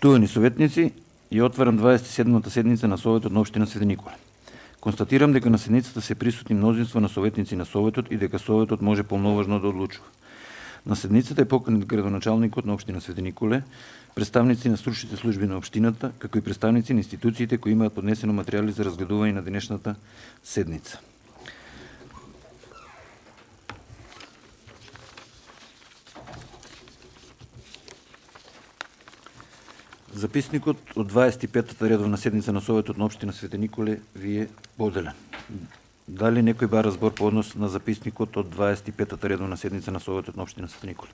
Почитувани советници, ја отварам 27-та седница на Советот на општина Свети Николе. Констатирам дека на седницата се присутни мнозинство на советници на Советот и дека Советот може полноважно да одлучува. На седницата е поканет градоначалникот на општина Свети Николе, представници на стручните служби на општината, како и представници на институциите кои имаат поднесено материјали за разгледување на денешната седница. Записникот од 25-та редовна седница на Советот на општина Свети Николе ви е поделен. Дали некој бара збор по однос на записникот од 25-та редовна седница на Советот на општина Свети Николе?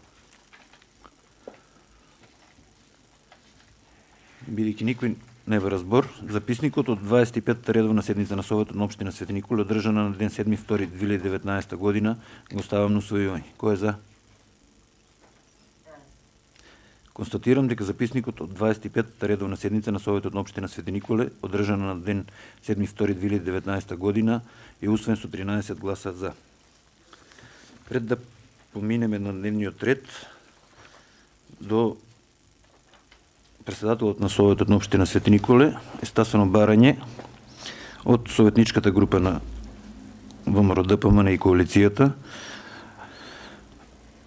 Бидејќи никој не бара збор, записникот од 25-та редовна седница на Советот на општина Свети Николе, одржана на ден 7.2.2019 година, го ставам на усвојување. Кој е за? Констатирам дека записникот од 25-та редовна седница на Советот на општина Свети Николе, одржана на ден 7.2.2019 година, е усвоен со 13 гласа за. Пред да поминеме на дневниот ред, до председателот на Советот на општина Свети Николе е стасано барање од советничката група на ВМРО ДПМН и коалицијата.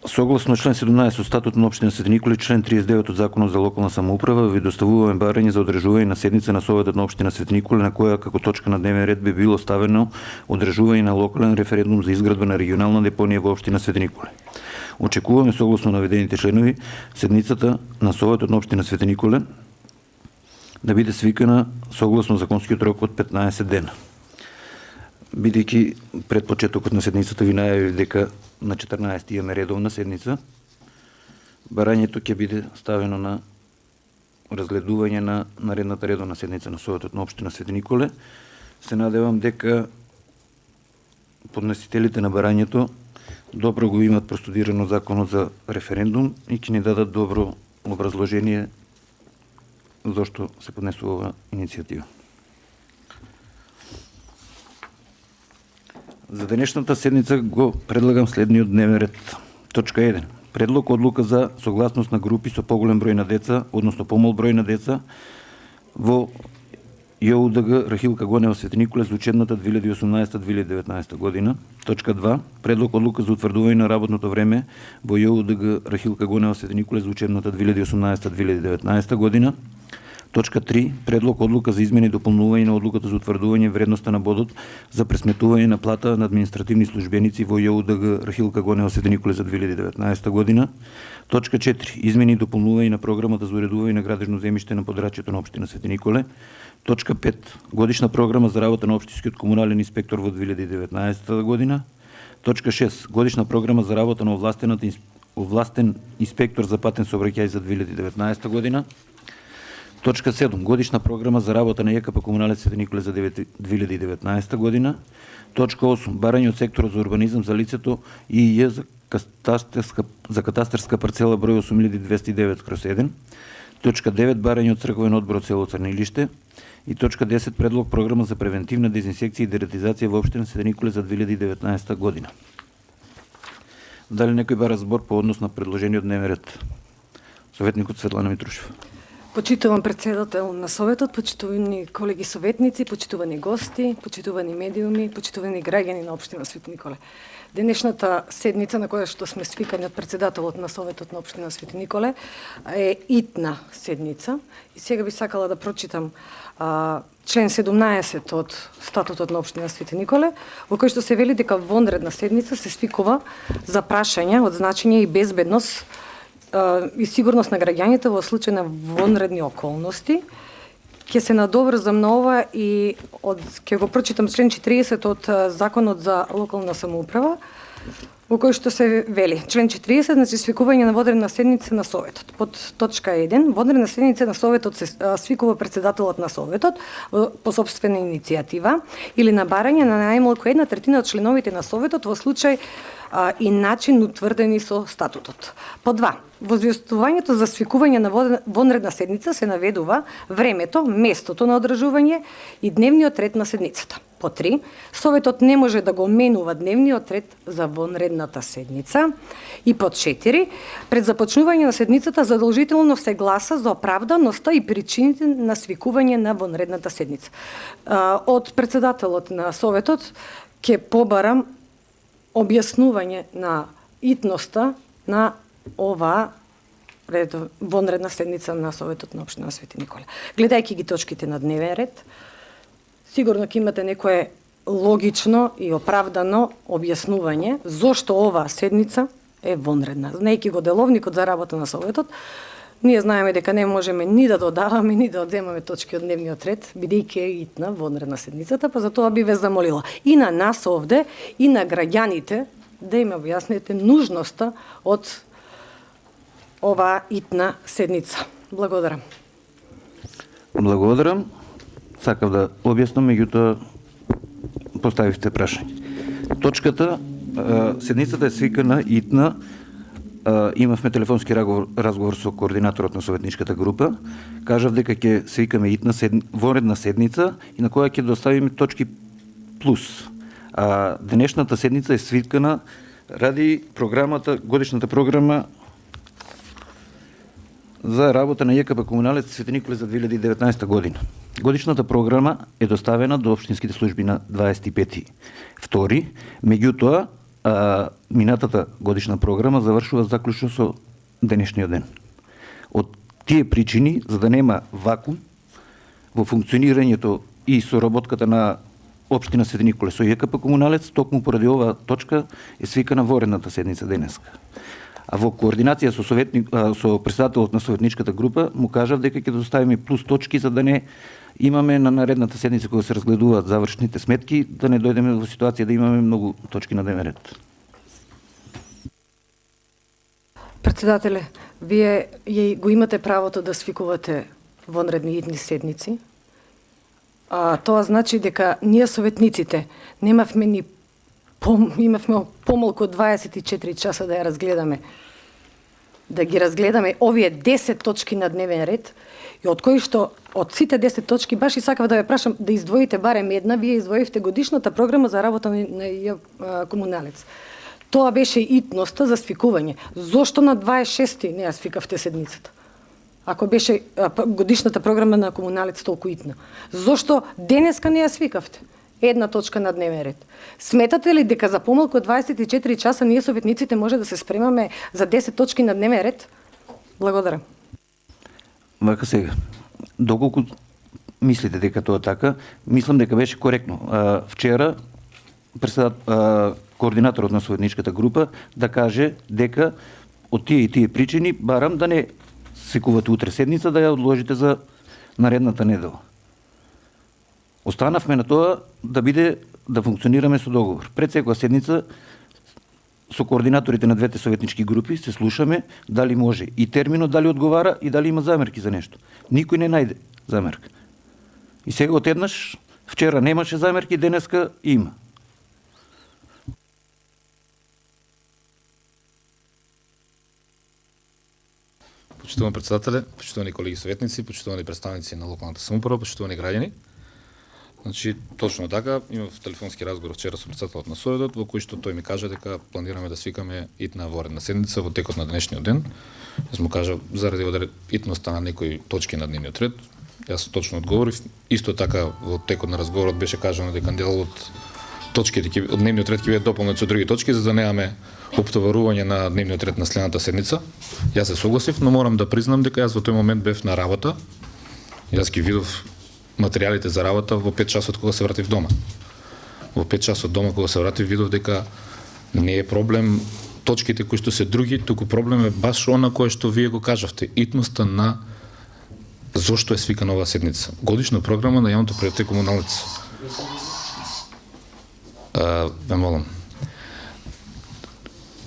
Согласно член 17 од статут на општина Свети Николе, член 39 од Законот за локална самоуправа, ви доставуваме барање за одржување на седница на Советот на општина Свети Николе, на која како точка на дневен ред би било ставено одржување на локален референдум за изградба на регионална депонија во општина Свети Николе. Очекуваме согласно наведените членови седницата на Советот на општина Свети Николе да биде свикана согласно законскиот рок од 15 дена. Бидејќи пред почетокот на седницата ви најави дека на 14 имаме редовна седница, барањето ќе биде ставено на разгледување на наредната редовна седница на Советот на општина Свети Николе. Се надевам дека поднесителите на барањето добро го имат простудирано законот за референдум и ќе ни дадат добро образложение зошто се поднесува ова иницијатива. За денешната седница го предлагам следниот дневен ред. Точка 1. Предлог одлука за согласност на групи со поголем број на деца, односно помал број на деца во ЈУДГ Рахилка Гонева Свети Николе за учебната 2018-2019 година. Точка 2. Предлог одлука за утврдување на работното време во ЈУДГ Рахилка Гонева Свети Николе за учебната 2018-2019 година. Точка 3. Предлог одлука за измени и дополнување на одлуката за утврдување вредноста на бодот за пресметување на плата на административни службеници во ЈУДГ Рахилка Гонева Свети Николе за 2019 година. Точка 4. Измени и дополнување на програмата за уредување на градежно земјиште на подрачјето на општина Свети Николе. Точка 5. Годишна програма за работа на општинскиот комунален инспектор во 2019 година. Точка 6. Годишна програма за работа на овластен инспектор за патен сообраќај за 2019 година. Точка 7. Годишна програма за работа на ЈКП Комуналец Свети Николе за 2019 година. Точка 8. Барање од секторот за урбанизам за лицето ИЈ за катастарска парцела број 8209/1. Точка 9. Барање од црковен одбор од село Црнилиште. И точка 10. Предлог програма за превентивна дезинсекција и дератизација во општина Свети Николе за 2019 година. Дали некој бара збор по однос на предложениот дневен ред? Советникот Светлана Митрушева. Почитуван председател на Советот, почитувани колеги советници, почитувани гости, почитувани медиуми, почитувани граѓани на општина Свети Николе. Денешната седница на која што сме свикани од председателот на Советот на општина Свети Николе е итна седница. И сега би сакала да прочитам член 17 од статутот на општина Свети Николе, во кој што се вели дека вонредна седница се свикува за прашања од значење и безбедност и сигурност на граѓаните во случај на вонредни околности. Ќе се надоврзам на ова и ќе го прочитам член 40 од Законот за локална самоуправа, во кој што се вели. Член 40, значи свикување на вонредна седница на Советот. Под точка 1, вонредна седница на Советот се свикува председателот на Советот по собствена иницијатива или на барање на најмалку 1/3 од членовите на Советот во случај и начин утврдени со статутот. По 2. Во известувањето за свикување на вонредна седница се наведува времето, местото на одржување и дневниот ред на седницата. По 3, Советот не може да го менува дневниот ред за вонредната седница. И по 4, пред започнување на седницата задолжително се гласа за оправданоста и причините на свикување на вонредната седница. Од председателот на Советот ќе побарам објаснување на итноста на оваа вонредна седница на Советот на Општина Свети Николе. Гледајќи ги точките на дневен ред, сигурно ќе имате некое логично и оправдано објаснување зошто оваа седница е вонредна. Знаејќи го деловникот за работа на Советот, ние знаеме дека не можеме ни да додаваме, ни да одземаме точки од дневниот ред, бидејќи е итна вонредна седницата, па затоа би ве замолила и на нас овде, и на граѓаните да им објасните нужноста од оваа итна седница. Благодарам. Благодарам. Сакав да објаснам, меѓутоа поставивте прашање. Точката, седницата е свикана итна, имавме телефонски разговор со координаторот на советничката група, кажав дека ќе свикаме итна вонредна седница и на која ќе доставиме точки плюс. А денешната седница е свикана ради програмата, годишната програма за работа на ЈКП Комуналец Свети Николе за 2019 година. Годишната програма е доставена до општинските служби на 25.2. Меѓутоа, минатата годишна програма завршува заклучно со денешниот ден. Од тие причини, за да нема вакуум во функционирањето и соработката на Општина Свети Николе со ЈКП Комуналец, токму поради оваа точка е свикана воредната седница денеска. А во координација со председателот на советничката група му кажав дека ќе доставиме плюс точки за да не имаме на наредната седница кога се разгледуваат завршните сметки, да не дојдеме во ситуација да имаме многу точки на дневен ред. Председателе, вие го имате правото да свикувате вонредни итни седници. Тоа значи дека ние советниците немавме имавме помалку од 24 часа да ја разгледаме. Да ги разгледаме овие 10 точки на дневен ред, и од кои што од сите 10 точки баш и сакав да ве прашам да издвоите барем една, вие издвоивте годишната програма за работа на Комуналец. Тоа беше итноста за свикување. Зошто на 26 не ја свикавте седницата? Ако беше годишната програма на Комуналец толку итна. Зошто денеска не ја свикавте? Една точка на дневен ред. Сметате ли дека за помалку од 24 часа ние советниците може да се спремаме за 10 точки на дневен ред? Благодарам. Вака сега, доколку мислите дека тоа така, мислам дека беше коректно. Вчера координаторот на советничката група да каже дека од тие и тие причини барам да не свикувате утре седница, да ја одложите за наредната недела. Останавме на тоа да функционираме со договор. Пред секоја седница со координаторите на двете советнички групи се слушаме дали може и терминот дали одговара и дали има замерки за нешто. Никој не најде замерка. И сега одеднаш, вчера немаше замерки, денеска има. Почитувани председателе, почитувани колеги советници, почитувани представници на локалната самоуправа, почитувани граѓани. Значи, точно така, имав телефонски разговор вчера со председателот на Советот, во кој што тој ми кажа дека планираме да свикаме итна воредна седница во текот на денешниот ден. Јас му кажа заради итноста на некои точки на дневниот ред. Јас точно одговорив. Исто така во текот на разговорот беше кажано дека дел од точките од дневниот ред ќе биде дополнет со други точки за да немаме оптоварување на дневниот ред на следната седница. Јас се согласив, но морам да признам дека јас во тој момент бев на работа. Јас ги видов материјалите за работа во 5 часот кога се вратив дома. Во 5 часот дома кога се вратив видов дека не е проблем точките кои што се други, туку проблем е баш она кое што вие го кажавте, итноста на зошто е свикана оваа седница. Годишна програма на јавното предпријатие Комуналец. Ве молам.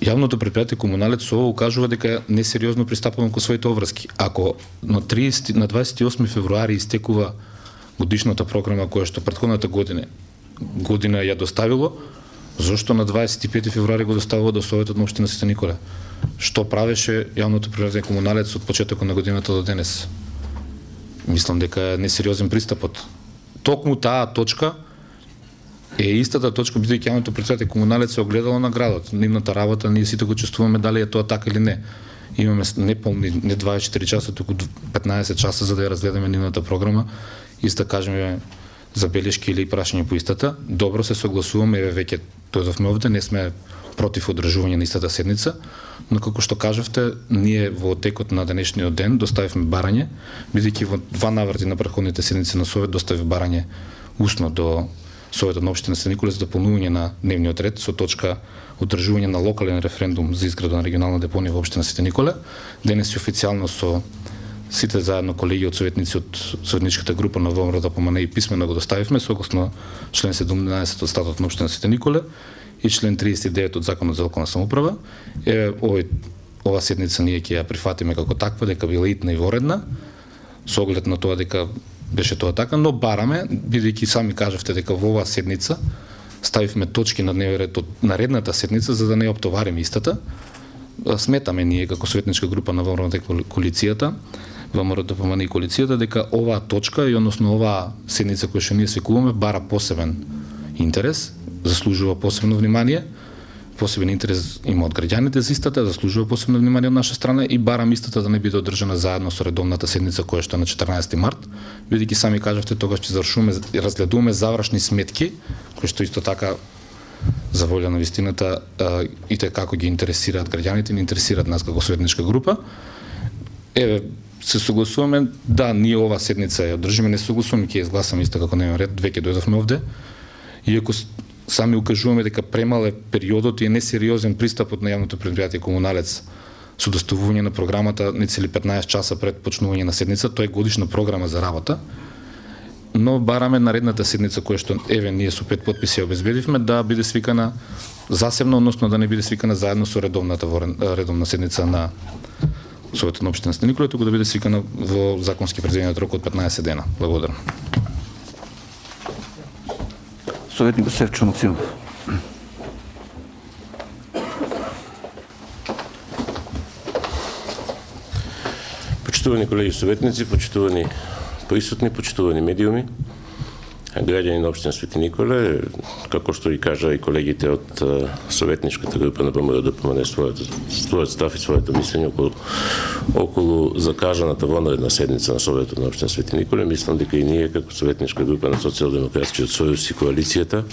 Јавното предпријатие Комуналец со ова укажува дека несериозно пристапуваме кон своите обврски. Ако на 28 февруари истекува годишната програма која што претходната година ја доставило, зошто на 25 февруари го доставило до Советот на Општина Свети Николе? Што правеше јавното предпријатие Комуналец од почетокот на годината до денес? Мислам дека е несериозен пристапот. Токму таа точка Истата точка, бидејќи јавното претпријатие Комуналец се огледало на градот. Нивната работа, ние сите го чувствуваме дали е тоа така или не. Имаме неполни, не 24 часа, туку 15 часа за да ја разгледаме нивната програма и да кажеме забелешки или прашање по истата. Добро се согласуваме, еве веќе дојдовме овде, не сме против одржување на истата седница, но како што кажавте, ние во текот на денешниот ден доставивме барање, бидејќи во два наврати на претходните седници на Совет доставив барање усно до Советот на општина Свети Николе за дополнување на дневниот ред со точка одржување на локален референдум за изграда на регионална депонија во општина Свети Николе. Денес и официјално со сите заедно колеги од советници од советничката група на ВМРО да помане и писмено го доставивме согласно член 17 од статутот на општина Свети Николе и член 39 од Законот за локална самоуправа. Ова седница ние ќе ја прифатиме како таква, дека била итна и воредна, со оглед на тоа дека беше тоа така, но бараме, бидејќи сами кажавте дека во оваа седница ставивме точки на дневен ред од наредната седница за да не оптовариме истата. Сметаме ние како советничка група на ВМРО коалицијата, ВМРО да помани и коалицијата, дека оваа точка и односно оваа седница која што ние свикуваме бара посебен интерес, заслужува посебно внимание. Посебен интерес има од граѓаните за истата, заслужува посебно внимание од наша страна и барам истата да не биде одржана заедно со редовната седница која што е на 14 март, бидејќи сами кажавте тогаш ќе завршуваме и разгледуваме завршни сметки, кои што исто така за волја на вистината и те како ги интересираат граѓаните, не интересираат нас како советничка група. Еве се согласуваме, да, ние ова седница ја одржиме, не согласуваме, ќе ја изгласаме исто како дневен ред, веќе дојдовме овде. Иако сами укажуваме дека премал е периодот и е несериозен пристапот на јавното претпријатие Комуналец со доставување на програмата не цели 15 часа пред почнување на седница, тоа е годишна програма за работа. Но бараме наредната седница која што еве ние со 5 потписи обезбедивме да биде свикана засебно, односно да не биде свикана заедно со редовна седница на Советот на општина Свети Николе, туку да биде свикана во законски предвидениот рок од 15 дена. Благодарам. Советник Севчо Максимов. Почитувани колеги советници, почитувани присутни, почитувани медиуми, граѓани на општина Свети Николе, како што и кажа и колегите од советничката група на ВМРО да помане својот став и своето мислење околу закажаната вонредна седница на Советот на општина Свети Николе, мислам дека и ние како советничка група на Социјалдемократскиот сојуз и коалицијата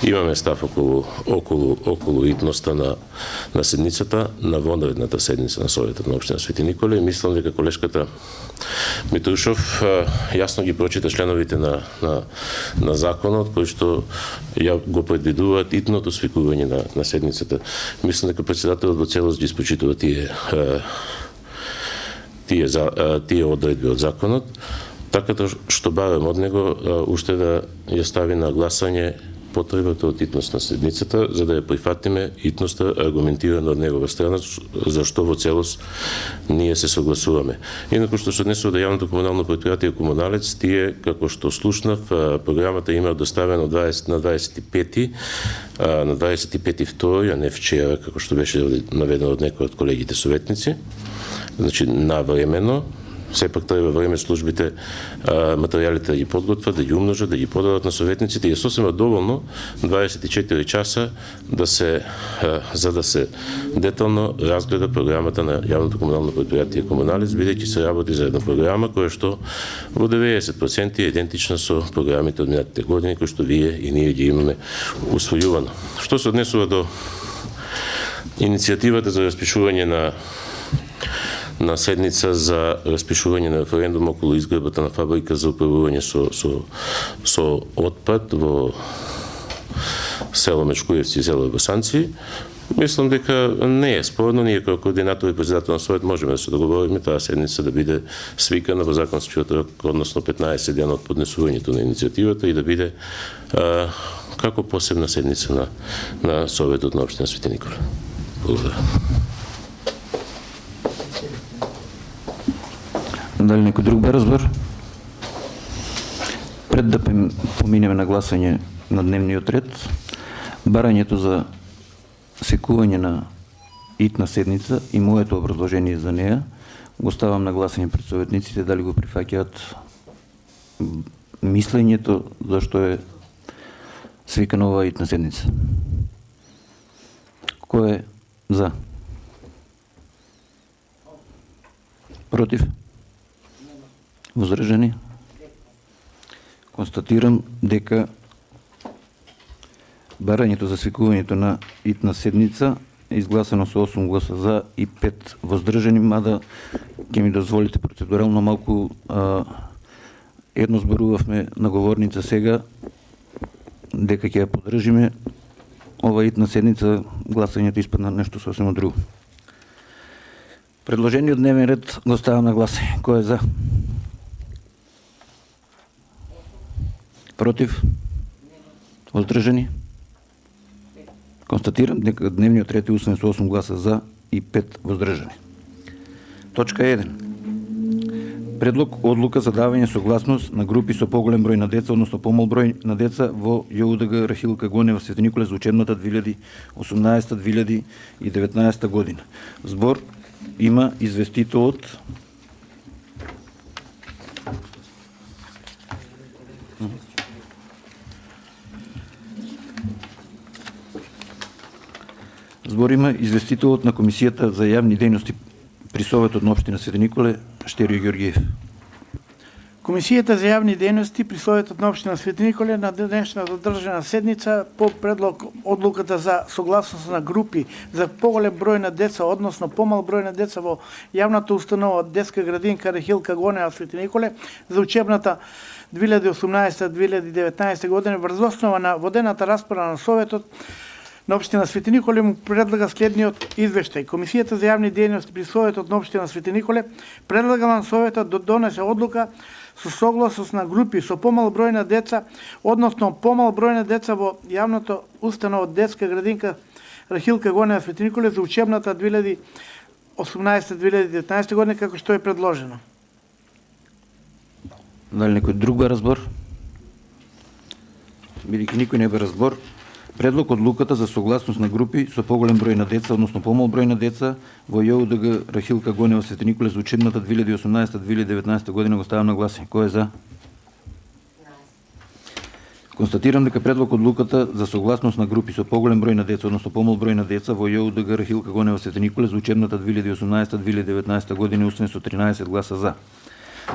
имаме став околу итноста на седницата, на вонредната седница на Советот на општина Свети Николе и мислам дека колешката Митрушов јасно ги прочита членовите на законот кои што ја го предвидуваат итното свикување на седницата. Мислам дека претседателот во целост ги испочитува тие одредби од законот, така што барам од него уште да ја стави на гласање потребата од итност на седницата, за да ја прифатиме итноста аргументирано од негова страна, зашто во целост ние се согласуваме. Инаку што се однесува до јавното комунално претпријатие Комуналец, тие, како што слушнав, програмата има доставено на 25-ти, на 25.2, а не вчера, како што беше наведено од некои од колегите советници. Значи, навремено, сепак треба време службите материјалите да ги подготват, да ги умножат, да ги подадат на советниците и е сосема доволно 24 часа за да се детално разгледа програмата на јавното комунално претпријатие Комуналец, бидејќи се работи за една програма која што во 90% е идентична со програмите од минатите години кои што вие и ние ги имаме усвојувано. Што се однесува до иницијативата за распишување на седница за распишување на референдум околу изградбата на фабрика за управување со отпад во село Мечкуевци и село Басанци. Мислам дека не е спорно, ние како координатор и председател на Совет можеме да се договориме таа седница да биде свикана во законскиот рок, односно 15 дена од поднесувањето на иницијативата и да биде како посебна седница на Советот на општина Свети Николе. Благодарам. Дали некој друг бе разбор? Пред да поминеме на гласање на дневниот ред, барањето за секување на итна седница и моето образложение за неја го ставам на гласање пред советниците, дали го прифаќаат мислењето зашто е свикана ова итна седница? Кој е за? Против? Воздржани? Констатирам дека барањето за свикувањето на итна седница е изгласано со 8 гласа за и 5 воздржани, мада ќе ми дозволите процедурално малку едно зборувавме на говорница сега дека ќе ја поддржиме ова итна седница, гласањето испадна нешто сосема друго. Предложениот дневен ред го ставам на гласање. Кој е за? Против? Воздржани? Констатирам дека дневниот ред е усвоен со 8 гласа за и 5 воздржани. Точка 1. Предлог одлука за давање согласност на групи со поголем број на деца, односно помал број на деца во ЈУДГ Рахилка Гонева Свети Николе за учебната 2018-2019 година. Збор има известителот на Комисијата за јавни дејности при Советот на општина Свети Николе, Штерио Ѓорѓиев. Комисијата за јавни дејности при Советот на општина Свети Николе на денешната одржана седница по предлог одлуката за согласност на групи за поголем број на деца, односно помал број на деца во јавната установа детска градинка Рахилка Гонева Свети Николе за учебната 2018-2019 година врз основа на водената расправа на Советот на општина Свети Николе му предлага следниот извештај. Комисијата за јавни дејности при Советот на општина Свети Николе предлага на Советот да донесе одлука со согласност на групи со помал број на деца, односно помал број на деца во јавната установа детска градинка Рахилка Гонева Свети Николе за учебната 2018-2019 година како што е предложено. Дали некој друг бе разбор? Бидејќи никој не бе разбор, предлог одлуката за согласност на групи со поголем број на деца, односно помал број на деца во ЈУДГ Рахилка Гонева Свети Николе за учебната 2018-2019 година го ставам на гласање. Кој е за? Констатирам дека предлог одлуката за согласност на групи со поголем број на деца, односно помал број на деца во ЈУДГ Рахилка Гонева Свети Николе за учебната 2018-2019 година усвоен со 13 гласа за.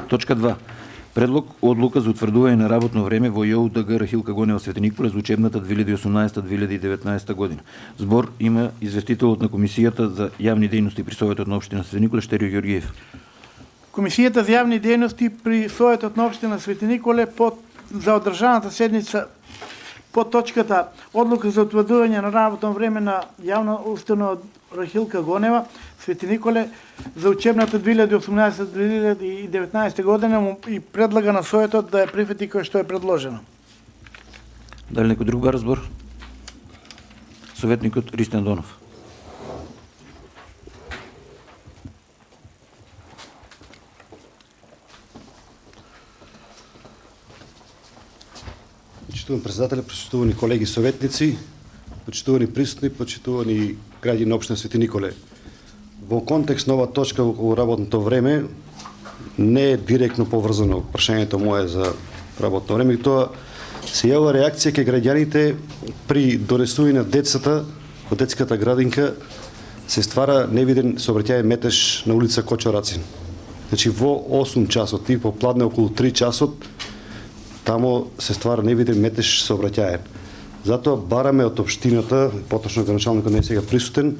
Точка 2. Предлог одлука за утврдување на работно време во ЈУДГ Рахилка Гонева Свети Николе за учебната 2018-2019 година. Збор има известителот на Комисијата за јавни дејности при Советот на општина Свети Николе, Штерио Ѓорѓиев. Комисијата за јавни дејности при Советот на општина Свети Николе за одржаната седница по точката одлука за утврдување на работно време на јавна установа Рахилка Гонева Свети Николе за учебната 2018-2019 година и предлага на Советот да ја прифати кој што е предложено. Дали некој друг бе разбор? Советникот Ристен Донов. Почитувани председатели, почитувани колеги советници, почитувани присутни, почитувани граѓани на општина Свети Николе. Во контекст на ова точка во работното време не е директно поврзано прашањето мое за работно време, и тоа се јава реакција кај граѓаните при донесување на децата во детската градинка се ствара невиден сообраќајен метеж на улица Кочо Рацин. Значи во 8 часот и попладне околу 3 часот тамо се ствара невиден метеж сообраќаен. Затоа бараме од општината, поточно градоначалникот не е сега присутен,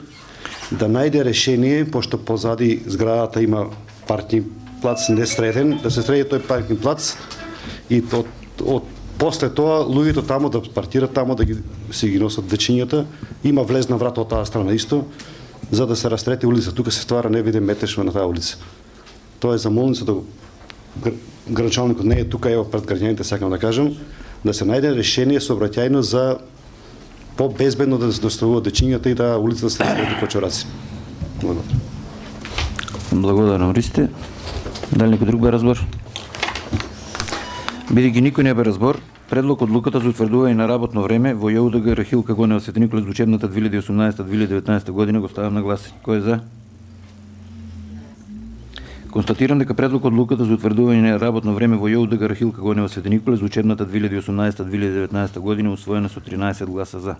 да најде решение, пошто позади зградата има паркинг плац несреден, да се среди тој паркинг плац и од после тоа луѓето тамо да паркираат тамо, да си ги носат дечињата. Има влезна врата од таа страна исто, за да се растрети улица. Тука се ствара невиден метеж на таа улица. Тоа е за молницата. Градоначалникот не е тука, ево пред граѓаните сакам да кажам, да се најде решение сообраќајно за по-безбедно да се доставуваат дечињата и да улицата да се растрети Кочо Рацин. Благодарам, Ристе. Дали некој друг бе разбор? Бидејќи никој не бе разбор, предлог одлуката за утврдување на работно време во ЈУДГ Рахилка Гонева Свети Николе за учебната 2018-2019 година го ставам на гласање. Кој е за? Констатирам дека предлог одлуката за утврдување на работно време во ЈОУДГ Рахилка Гонева Свети Николе за учебната 2018-2019 година усвоена со 13 гласа за.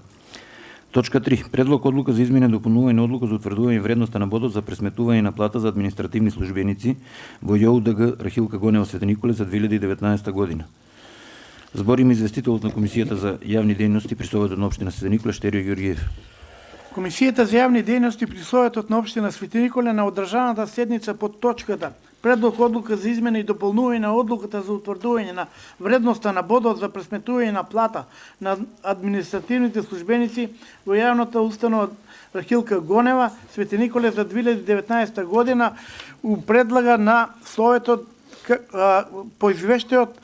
Точка 3. Предлог одлука за измене и дополнување на одлука за утврдување вредноста на бодот за пресметување на плата за административни службеници во ЈОУДГ Рахилка Гонева Свети Николе за 2019 година. Зборим известителот на Комисијата за јавни дејности при Советот на општина Свети Николе Штерио Ѓорѓиев. Комисијата за јавни дејности при Советот на општина Свети Николе на одржаната седница под точката Предлог одлука за измена и дополнување на одлуката за утврдување на вредноста на бодот за пресметување на плата на административните службеници во јавната установа Рахилка Гонева Свети Николе за 2019 година предлага на Советот по извештајот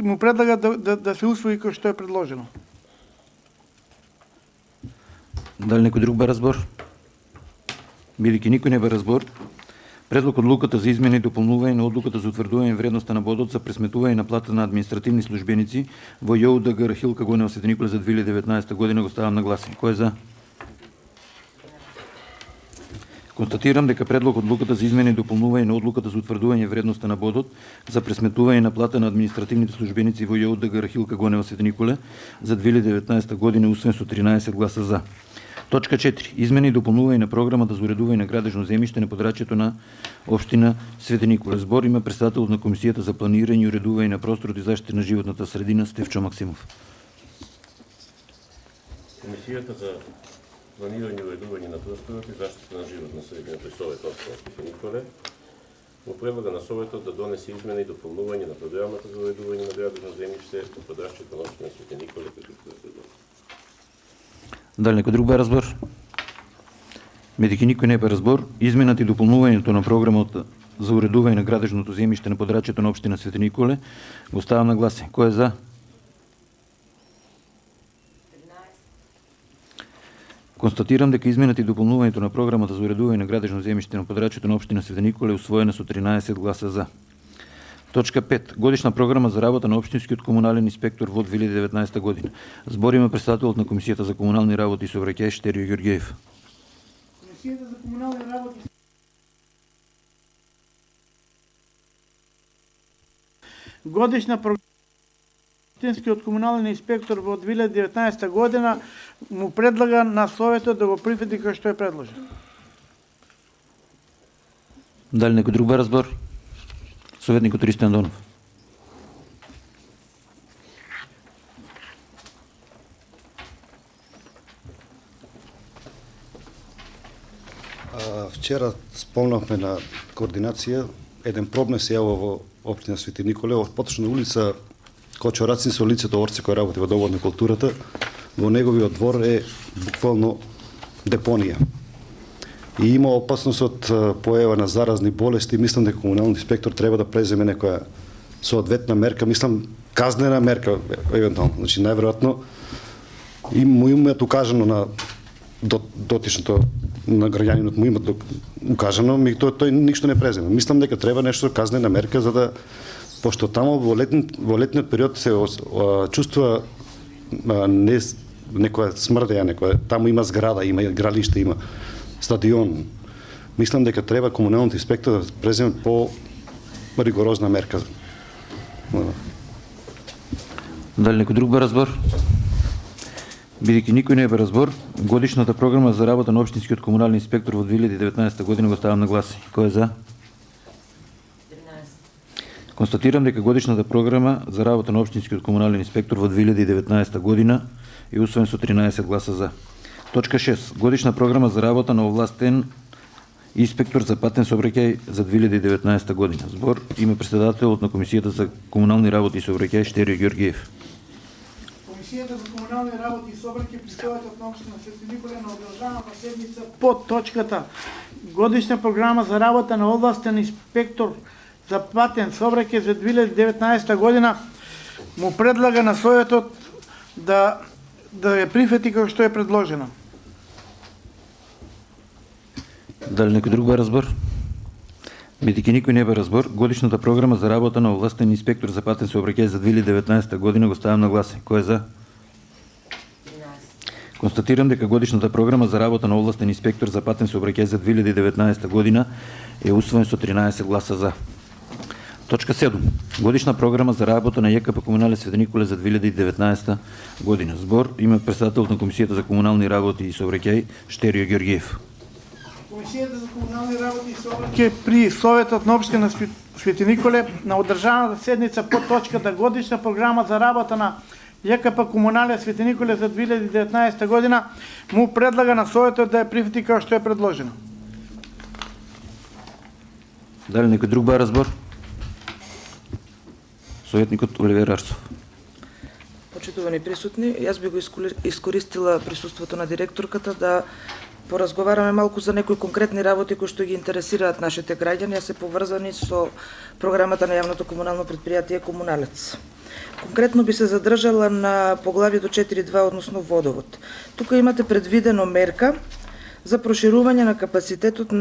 му предлага да се усвои кој што е предложено. Дали некој друг бара збор? Бидејќи никој не бара збор, предлог одлуката за измена и дополнување на одлуката за утврдување вредноста на бодот за пресметување на плата на административни службеници во ЈОУДГ Рахилка Гонева Свети Николе за 2019 година го ставам на гласање. Кој е за? Констатирам дека предлог одлуката за измена и дополнување на одлуката за утврдување вредноста на бодот за пресметување на плата на административните службеници во ЈОУДГ Рахилка Гонева Свети Николе за 2019 година усвоен со 13 гласа за. Точка 4. Измена и дополнување на програмата за уредување на градежно земјиште на подрачјето на општина Свети Николе. Збор има председателот на Комисијата за планирање и уредување на просторот и заштита на животната средина Стефчо Максимов. Комисијата за планирање и уредување на просторот и заштита на животна средина при Советот на Свети Николе му предлага на Советот да донесе измена и дополнување на програмата за уредување на градежно земјиште на подрачјето на општина Свети Николе како што Дали некој друг бе разбор? Бидејќи никој не бе разбор, измената и дополнувањето на програмата за уредување на градежното земјиште на подрачјето на општина Свети Николе го ставам на гласање. Кој е за? Констатирам дека измената и дополнувањето на програмата за уредување на градежно земјиште на подрачјето на општина Свети Николе е усвоена со 13 гласа за. Точка 5. Годишна програма за работа на општинскиот комунален инспектор во 2019 година. Збор има председателот на Комисијата за комунални работи и сообраќај Штерио Ѓорѓиев. Комисијата за комунални работи Годишна програма општинскиот комунален инспектор во 2019 година му предлага на Советот да го прифати кој што е предложен. Дали некој друг бе разбор? Советникот Ристијан Донов. Вчера спомнавме на координација, еден проблем се јавува во општина Свети Николе, поточно улица Кочорацин со лицето Орце кој работи во Домот на културата, во неговиот двор е буквално депонија. И има опасност од појава на заразни болести. Мислам дека комуналниот инспектор треба да преземе некоја соодветна мерка, мислам казнена мерка евентуално. Значи најверојатно му имаат укажано на дотичното на граѓанинот му имаат укажано, тој ништо не презема. Мислам дека треба нешто казнена мерка за да пошто таму во летниот период се чувствува некоја смрдеја, некоја таму има зграда, има игралиште, има стадион. Мислам дека треба комуналниот инспектор да преземе по ригорозна мерка. Дали некој друг бе разбор? Бидејќи никој не бе разбор, годишната програма за работа на општинскиот комунален инспектор во 2019 година го ставам на гласање. Кој е за? 13. Констатирам дека годишната програма за работа на општинскиот комунален инспектор во 2019 година е усвоен со 13 гласа за. Точка 6. Годишна програма за работа на овластен инспектор за патен сообраќај за 2019 година. Збор има председателот на Комисијата за комунални работи и сообраќај Штерио Ѓорѓиев. Комисијата за комунални работи и сообраќај при Советот на општина Свети Николе на одржаната седница под точката Годишна програма за работа на овластен инспектор за патен сообраќај за 2019 година му предлага на Советот да ја прифати како што е предложено. Дали некој друг бе разбор? Бидејќи никој не бе разбор, годишната програма за работа на овластен инспектор за патен сообраќај за 2019 година го ставам на гласање. Кој е за? 13. Констатирам дека годишната програма за работа на овластен инспектор за патен сообраќај за 2019 година е усвоен со 13 гласа за. Точка 7. Годишна програма за работа на ЈКП Комунале Свети Николе за 2019 година. Збор има председателот на Комисијата за комунални работи и сообраќај Штерио Георгиев. Комисијата за комунални работи и сообраќај при Советот на општина Свети Николе на одржаната седница по точката Годишна програма за работа на ЈКП Комунале Свети Николе за 2019 година му предлага на Советот да ја прифати како што е предложено. Дали некој друг бара збор? Советникот Оливер Арсов. Почитувани присутни, јас би го искористила присуството на директорката да поразговараме малку за некои конкретни работи кои што ги интересираат нашите граѓани, а се поврзани со програмата на јавното комунално предпријатие Комуналец. Конкретно би се задржала на поглавието 4.2, односно водовод. Тука имате предвидено мерка за проширување на капацитетот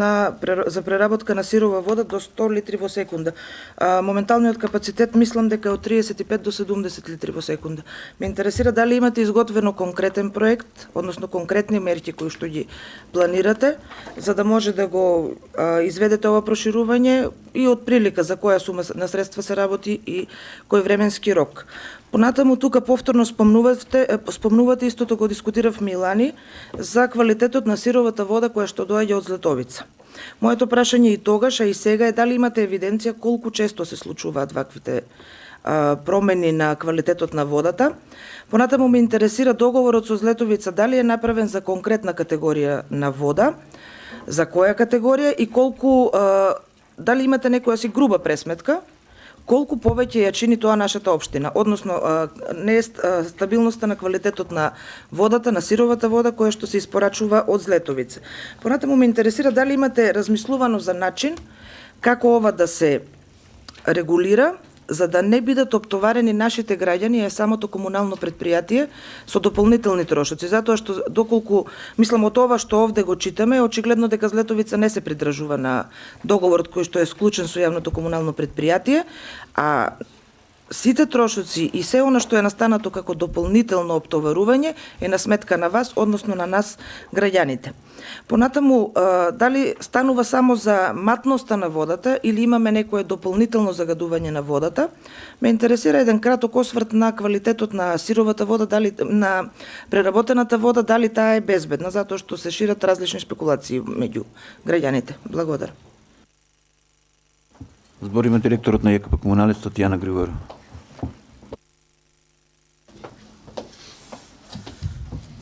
за преработка на сирова вода до 100 литри во секунда. Моменталниот капацитет мислам дека е од 35 до 70 литри во секунда. Ме интересира дали имате изготвено конкретен проект, односно конкретни мерки кои што ги планирате, за да може да го изведете ова проширување и од прилика за која сума на средства се работи и кој временски рок. Понатаму тука повторно спомнувате истото го дискутирав Милани за квалитетот на сировата вода која што доаѓа од Златовица. Моето прашање и тогаш, а и сега е дали имате евиденција колку често се случуваат ваквите промени на квалитетот на водата. Понатаму ме интересира договорот со Златовица дали е направен за конкретна категорија на вода, за која категорија и колку дали имате некоја си груба пресметка колку повеќе ја чини тоа нашата општина, односно не е стабилноста на квалитетот на водата, на сировата вода која што се испорачува од Златовица. Понатаму ме интересира дали имате размислувано за начин како ова да се регулира, за да не бидат оптоварени нашите граѓани и самото комунално предпријатие со дополнителни трошоци, затоа што доколку мислам од ова што овде го читаме, очигледно дека Златовица не се придржува на договорот кој што е склучен со јавното комунално предпријатие, а сите трошоци и се она што е настанато како дополнително оптоварување е на сметка на вас, односно на нас граѓаните. Понатаму, дали станува само за матноста на водата или имаме некое дополнително загадување на водата, ме интересира еден краток осврт на квалитетот на сировата вода, дали на преработената вода, дали таа е безбедна, затоа што се шират различни спекулации меѓу граѓаните. Благодарам. Збор има директорот на ЈКП Комуналец Татјана Григорова.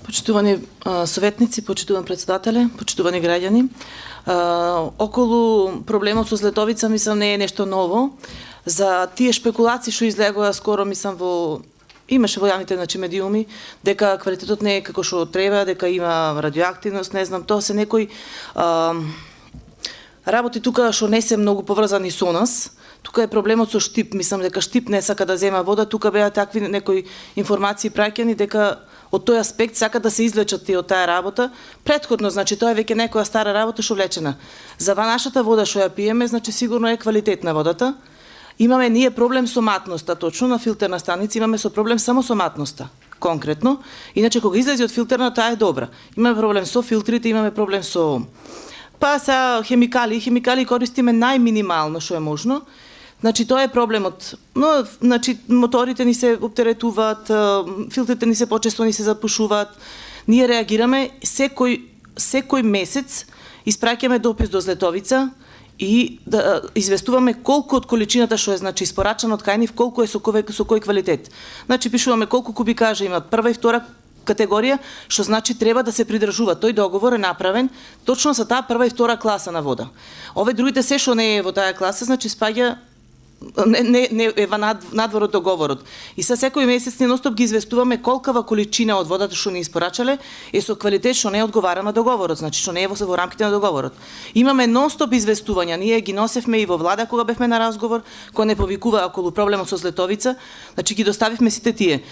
Почитувани советници, почитувани председателе, почитувани граѓани, околу проблемот со Златовица мислам не е нешто ново. За тие шпекулации што излегоа скоро мислам имаше во јавните медиуми дека квалитетот не е како што треба, дека има радиоактивност, не знам, тоа се некои работи тука што не се многу поврзани со нас. Тука е проблемот со Штип, мислам дека Штип не сака да зема вода, тука беа такви некои информации праќани дека од тој аспект сака да се извлечат и од таа работа. Претходно, значи тоа е веќе некоја стара работа што влечена. За нашата вода што ја пиеме, значи сигурно е квалитетна водата. Имаме ние проблем со матноста, точно на филтерна станица имаме проблем само со матноста, конкретно. Иначе кога излезе од филтерна, таа е добра. Имаме проблем со филтрите, имаме проблем со хемикали користиме најминимално што е можно. Значи тоа е проблемот. Но значи моторите ни се оптеретуваат, филтрите ни се почесто ни се запушуваат. Ние реагираме секој месец, испраќаме допис до Златовица и да известуваме колку од количината што е значи испорачано од кај нив, колку е со кој квалитет. Значи пишуваме колку кубикажа имат прва и втора категорија, што значи треба да се придржува. Тој договор е направен точно за таа прва и втора класа на вода. Овие другите се што не е во таа класа, значи спаѓа не е надвор од договорот. И со секој месец не ностоп ги известуваме колкава количина од водата што ни испорачале е со квалитет што не одговара на договорот, значи што не е во рамките на договорот. Имаме нонстоп известувања, ние ги носевме и во влада кога бевме на разговор, кој не повикува околу проблемот со Златовица, значи ги доставивме сите тие.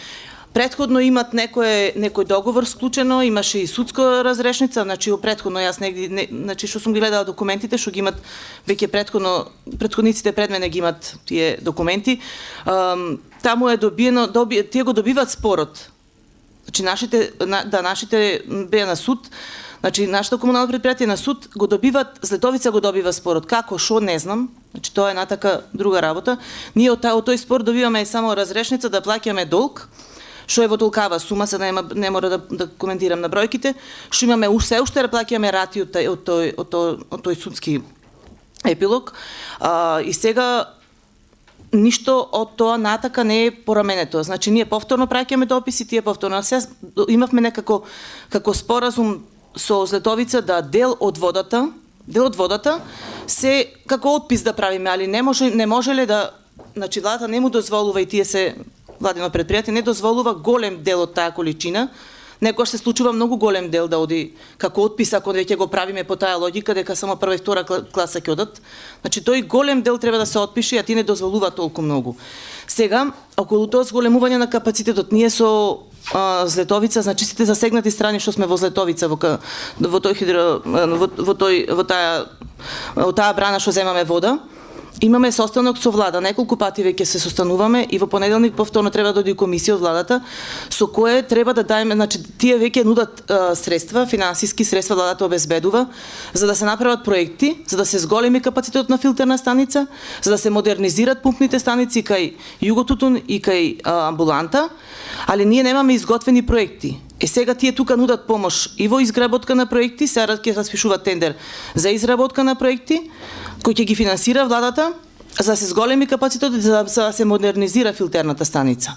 Претходно имат некој договор склучено, имаше и судска разрешница, значи претходно јас значи што сум ги гледала документите, што ги имат веќе претходниците пред мене ги имат тие документи. Таму е добиено, тие го добиваат спорот. Значи нашите беа на суд, значи нашето комунално предприятие на суд го добиват, Златовица го добива спорот. Како, шо, не знам. Значи тоа е една така друга работа. Ние од тој спор добиваме само разрешница да плаќаме долг, што е во толкава сума, се не мора да коментирам на бројките, што имаме се уште да плаќаме рати од тој судски епилог. И сега ништо од тоа натака не е пораменето. Значи ние повторно праќаме дописи, тие повторно. Сега имавме некако како споразум со Златовица да дел од водата се како отпис да правиме, али не можеле да, значи владата не му дозволува и тие се владино предпријатие не дозволува голем дел од таа количина. Некојаш се случува многу голем дел да оди како отпис, ако веќе го правиме по таа логика дека само прва и втора класа ќе одат. Значи тој голем дел треба да се отпише, а ти не дозволува толку многу. Сега, околу тоа зголемување на капацитетот, ние со Златовица, значи сите засегнати страни што сме во Златовица, во таа брана што земаме вода, имаме состанок со влада, неколку пати веќе се состануваме и во понеделник повторно треба да дојде комисија од владата со кое треба да даеме, значи тие веќе нудат средства, финансиски средства владата обезбедува за да се направат проекти, за да се зголеми капацитетот на филтерна станица, за да се модернизират пумпните станици кај Југотутун и кај амбуланта, али ние немаме изготвени проекти. Сега тие тука нудат помош и во изработка на проекти, сега ќе распишува тендер за изработка на проекти, кој ќе ги финансира владата, за да се зголеми капацитетот, за да се модернизира филтерната станица.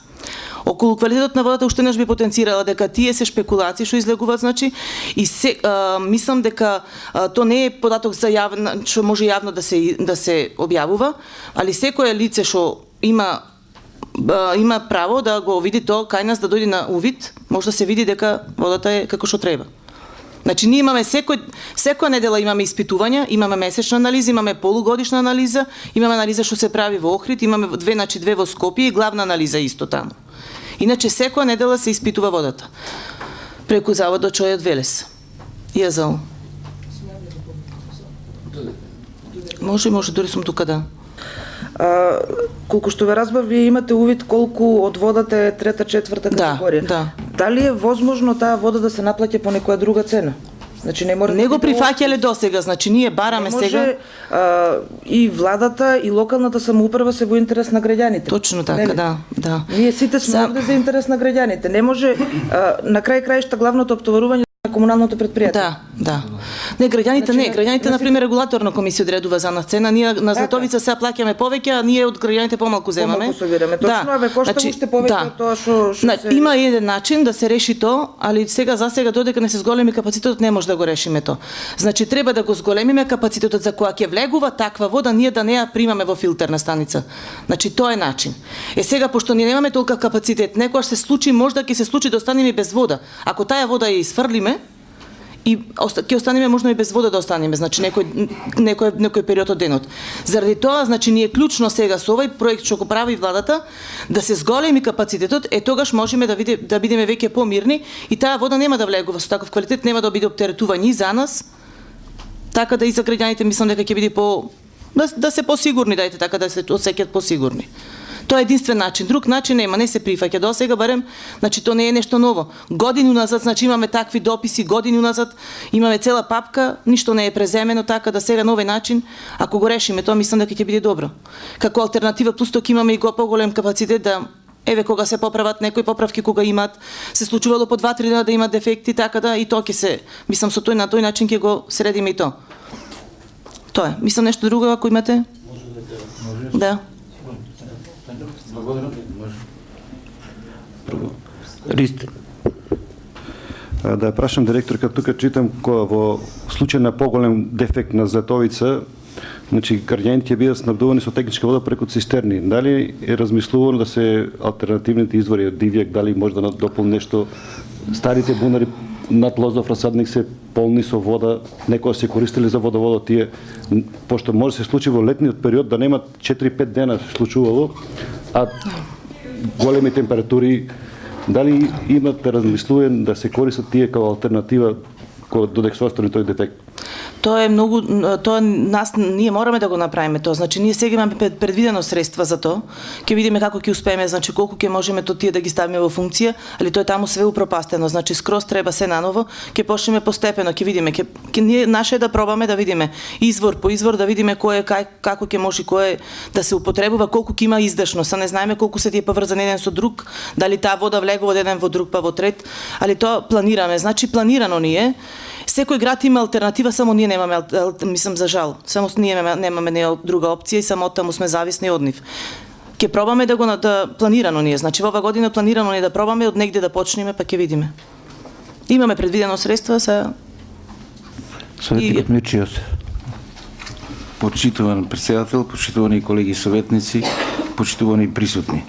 Околу квалитетот на водата уште неш би потенцирала дека тие се шпекулации што излегуваат, значи, и мислам дека то не е податок за јавно, што може јавно да се објавува, али секое лице што има право да го види тоа кај нас, да дојде на увид, може да се види дека водата е како што треба. Значи ние имаме секоја недела имаме испитувања, имаме месечна анализа, имаме полугодишна анализа, имаме анализа што се прави во Охрид, имаме две во Скопје и главна анализа исто таму. Иначе секоја недела се испитува водата преку заводот Чојот Велес. ЈЗО. Може, дори сум тука, да. Колку што ве разбав, вие имате увид колку од водата е трета, четврта категорија. Да. Дали е возможно таа вода да се наплаќа по некоја друга цена? Значи не може. Не го прифаќале досега, значи ние бараме сега. И владата и локалната самоуправа се во интерес на граѓаните. Точно така, да. Ние сите сме овде за интерес на граѓаните. Не може на крај краишта главното оптоварување на комуналното предпријатие. Да. Не, граѓаните на пример регулаторна комисија одредува за нас цена. Ние на Златовица сега плаќаме повеќе, а ние од граѓаните помалку земаме. Помалку собираме. Точно, а ве кошта уште повеќе од тоа што се. Има еден начин да се реши тоа, али сега додека не се зголеми капацитетот не може да го решиме тоа. Значи треба да го зголемиме капацитетот за која ќе влегува таква вода, ние да не ја примаме во филтерна станица. Значи тоа е начин. Сега пошто ние немаме толка капацитет, некојаш се случи, можда ќе се случи да останеме без вода. Ако таа вода ја изфрлиме, и ќе останеме можно и без вода да останеме, значи некој период од денот. Заради тоа, значи ние клучно сега со овој проект што го прави владата да се зголеми капацитетот, тогаш можеме да бидеме веќе помирни и таа вода нема да влегува со таков квалитет, нема да биде оптеретување и за нас, така да и за граѓаните мислам дека ќе биде да се посигурни, така да се осеќаат посигурни. Тоа е единствен начин. Друг начин нема, не се прифаќа. До сега барем, значи тоа не е нешто ново. Години уназад, значи имаме такви дописи, години уназад, имаме цела папка, ништо не е преземено, така да сега на овој начин, ако го решиме тоа, мислам дека ќе биде добро. Како алтернатива, плюс тоа имаме и поголем капацитет да кога се поправат некои поправки, кога имаат, се случувало по 2-3 дена да имаат дефекти, така да и тоа ќе се, мислам со на тој начин ќе го средиме и тоа. Тоа е. Мислам нешто друго ако имате? Да. Ристи. Да ја прашам директорка, тука читам во случај на поголем дефект на Златовица, значи граѓаните ќе бидат снабдувани со техничка вода преку цистерни. Дали е размислувано да се алтернативните извори од Дивјак, дали може да дополни нешто? Старите бунари над Лозов расадник се полни со вода, некоја се користели за водоводот тие, пошто може се случи во летниот период да немат 4-5 дена случувало, а големи температури. Дали имате размислуван да се користат тие како алтернатива додека се остане тој дефект? Тоа е многу, ние мораме да го направиме тоа. Значи ние сега имаме предвидено средства за тоа. Ќе видиме како ќе успееме, значи колку ќе можеме тие да ги ставиме во функција, али тоа е таму све упропастено. Значи скроз треба се наново, ќе почнеме постепено, ќе видиме, ние наше е да пробаме да видиме извор по извор, да видиме кој е како ќе може кој да се употребува, колку ќе има издашност. Не знаеме колку се тие поврзани еден со друг, дали таа вода влегува од еден во друг па во трет, али тоа планираме. Значи планирано ни е. Секој град има алтернатива, само ние немаме, мислам за жал. Само ние немаме друга опција и само таму сме зависни од нив. Ќе пробаме да планирано ние. Значи во ова година планирано ни да пробаме од негде да почнеме, па ќе видиме. Имаме предвидено средства за Советникот Мирчијос. Почитуван председател, почитувани колеги советници, почитувани присутни.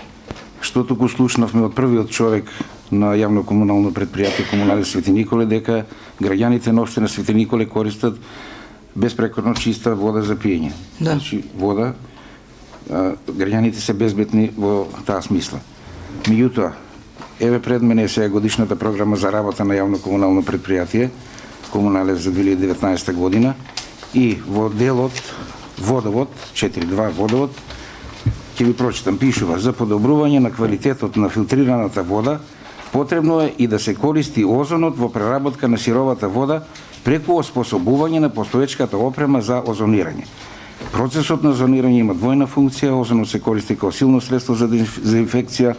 Што туку слушнавме од првиот човек на јавно комунално предпријатие Комунале Свети Николе, дека граѓаните на општина Свети Николе користат безпрекорно чиста вода за пиење. Да. Значи вода, граѓаните се безбедни во таа смисла. Меѓутоа, еве пред мене е сега годишната програма за работа на јавно комунално предпријатие Комунале за 2019 година и во делот водовод, 4.2 водовод, ќе ви прочитам, пишува: за подобрување на квалитетот на филтрираната вода, потребно е и да се користи озонот во преработка на сировата вода преку оспособување на постоечката опрема за озонирање. Процесот на озонирање има двојна функција, озонот се користи како силно средство за дезинфекција,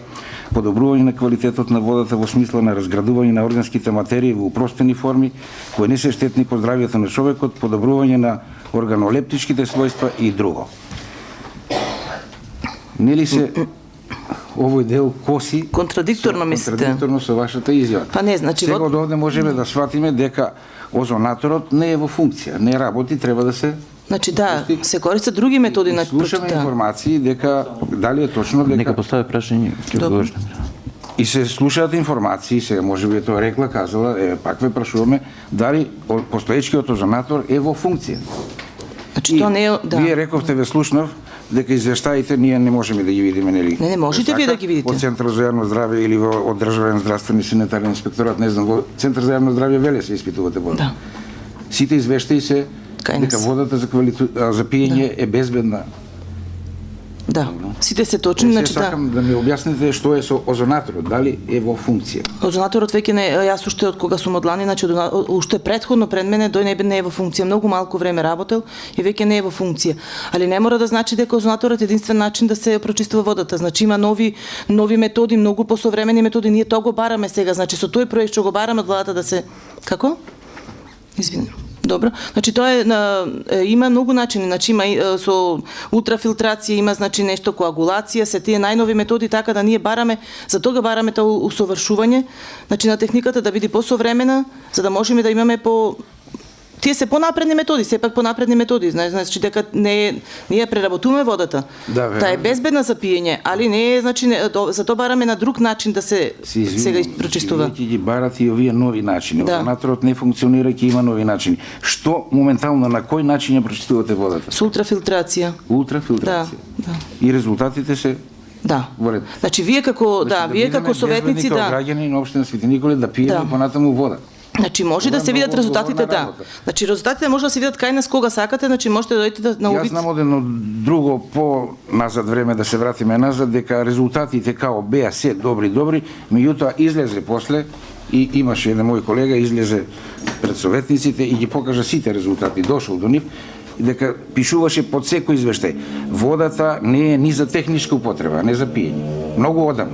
подобрување на квалитетот на водата во смисла на разградување на органските материи во упростени форми, кои не се штетни по здравјето на човекот, подобрување на органолептичките својства и друго. Нели се овој дел коси контрадикторно мислите? Контрадикторно со вашата изјава. Па не, значи сега од овде можеме да сватиме дека озонаторот не е во функција, не работи, треба да се Значи да, се користат други методи на слушаме информации дека дали е точно дека Нека постави прашање, ќе одговориш. и се слушаат информации, сега можеби тоа рекла, казала, пак ве прашуваме дали постоечкиот озонатор е во функција. Значи тоа не е, да. Вие рековте, ве слушнав, дека извештаите ние не можеме да ги видиме, нели? Не можете вие да ги видите. Од Центар за јавно здравје или од Државен здравствен и санитарен инспекторат, не знам, во Центар за јавно здравје веле се испитувате вода. Да. Сите извештаи се дека водата за пиење е безбедна. Да, сите се точни, значи да. Сакам да ми објасните што е со озонаторот, дали е во функција. Озонаторот веќе не, јас уште од кога сум одлани, значи уште претходно пред мене тој не е во функција, многу малку време работел и веќе не е во функција. Али не мора да значи дека озонаторот е единствен начин да се прочистува водата. Значи има нови методи, многу посовремени методи, ние тоа го бараме сега, значи со тој проект што го бараме од владата да се како? Извини. Добро. Значи тоа има многу начини, значи има со ултрафилтрација, има значи нешто коагулација, се тие најнови методи, така да ние бараме, за тоа бараме тоа усовршување, значи на техниката да биде посовремена, за да можеме да имаме тие се понапредни методи, сепак понапредни методи, значи дека ние преработуваме водата. Да, таа е безбедна за пиење, али не е, значи за тоа бараме на друг начин да се сега прочистува. Ќе ги барат и овие нови начини. Да. Озонаторот не функционира, ќе има нови начини. Што моментално на кој начин ја прочистувате водата? Со ултрафилтрација. Ултрафилтрација. Да. И резултатите се Да. во ред. Значи вие како вие како советници да граѓани на општина Свети Николе да пиеме понатаму вода. Значи може да се видат резултатите, да. работа. Значи резултатите може да се видат кај нас кога сакате, значи можете да дојдете на увид. Јас знам одено друго по назад време да се вратиме назад дека резултатите као беа се добри, меѓутоа излезе после и имаше еден мој колега излезе пред советниците и ги покажа сите резултати, дошол до нив и дека пишуваше под секој извештај водата не е ни за техничка употреба, не за пиење. Многу одам.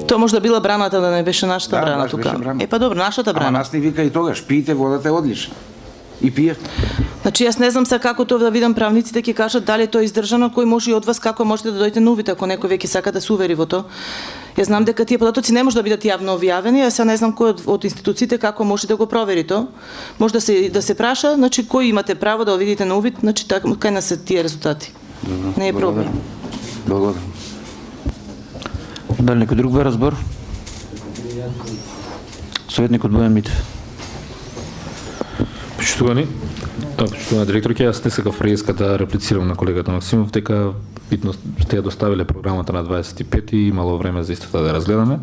Тоа може да била браната, да не беше нашата Да, брана баш тука. беше брана. Па добро, нашата брана. Ама нас не вика и тогаш, пиете, водата е одлична. И пиев. Значи јас не знам сега како тоа да видам правниците ќе кажат дали тоа е издржано, кој може и од вас како можете да дојдете на увид ако некој веќе сака да се увери во тоа. Јас знам дека тие податоци не може да бидат јавно објавени, а сега не знам кој од институциите како може да го провери тоа. Може да се праша, значи кој имате право да видите на увид, значи така кај нас се тие резултати. Добро, не е проблем. Благодарам. Дали некој друг бе разбор? Советникот Бојан Митев. Почитувани директорке, јас не сакав преска да реплицирам на колегата Максимов, дека битно сте ја доставиле програмата на 25 и имало време за истата да разгледаме.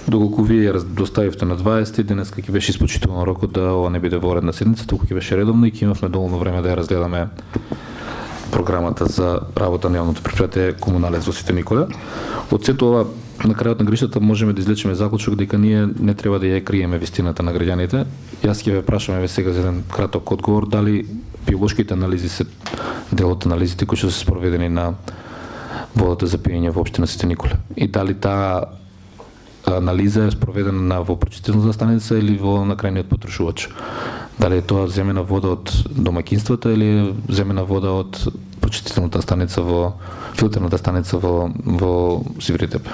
Доколку вие ја доставивте на 20, денес ќе беше испочитуван рокот да ова не биде во редна седница, туку ќе беше редовно и ќе имавме доволно време да ја разгледаме програмата за работа на јавното предпријатие Комуналец во Свети Николе. Од сето ова, на крајот на гришата можеме да извлечеме заклучок дека ние не треба да ја криеме вистината на граѓаните. Јас ќе ве прашам еве сега за еден краток одговор дали биолошките анализи се дел од анализите кои што се спроведени на водата за пиење во општина Свети Николе и дали таа анализа е спроведена во прочистителната станица или во на крајниот потрошувач. Дали е тоа земена вода од домаќинствата или е земена вода од прочистителната станица во филтерната станица во Сивритепе.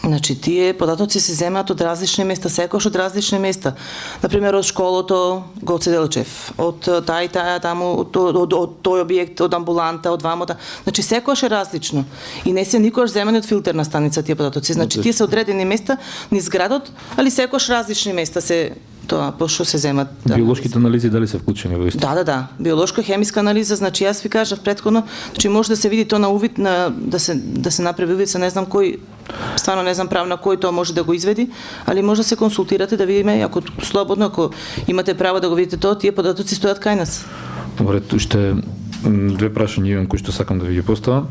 Значи, тие податоци се земаат од различни места, секојаш од различни места. Например, од школото Гоце Делчев, од таа и таа таму, од тој објект, од амбуланта, од вамота. Значи, секојаш е различно. И не се никогаш земани од филтерна станица тие податоци. Значи, тие се одредени места низ градот, али секојаш различни места се тоа пошто се земат. Биолошките анализи дали се вклучени во исто? Да. Биолошка хемиска анализа, значи јас ви кажав претходно, значи може да се види тоа на увид да се направи увид, не знам кој, стварно не знам правна кој тоа може да го изведи, али може да се консултирате да видиме, ако слободно, ако имате право да го видите тоа, тие податоци стојат кај нас. Добре, уште две прашања имам кои што сакам да ви ги поставам.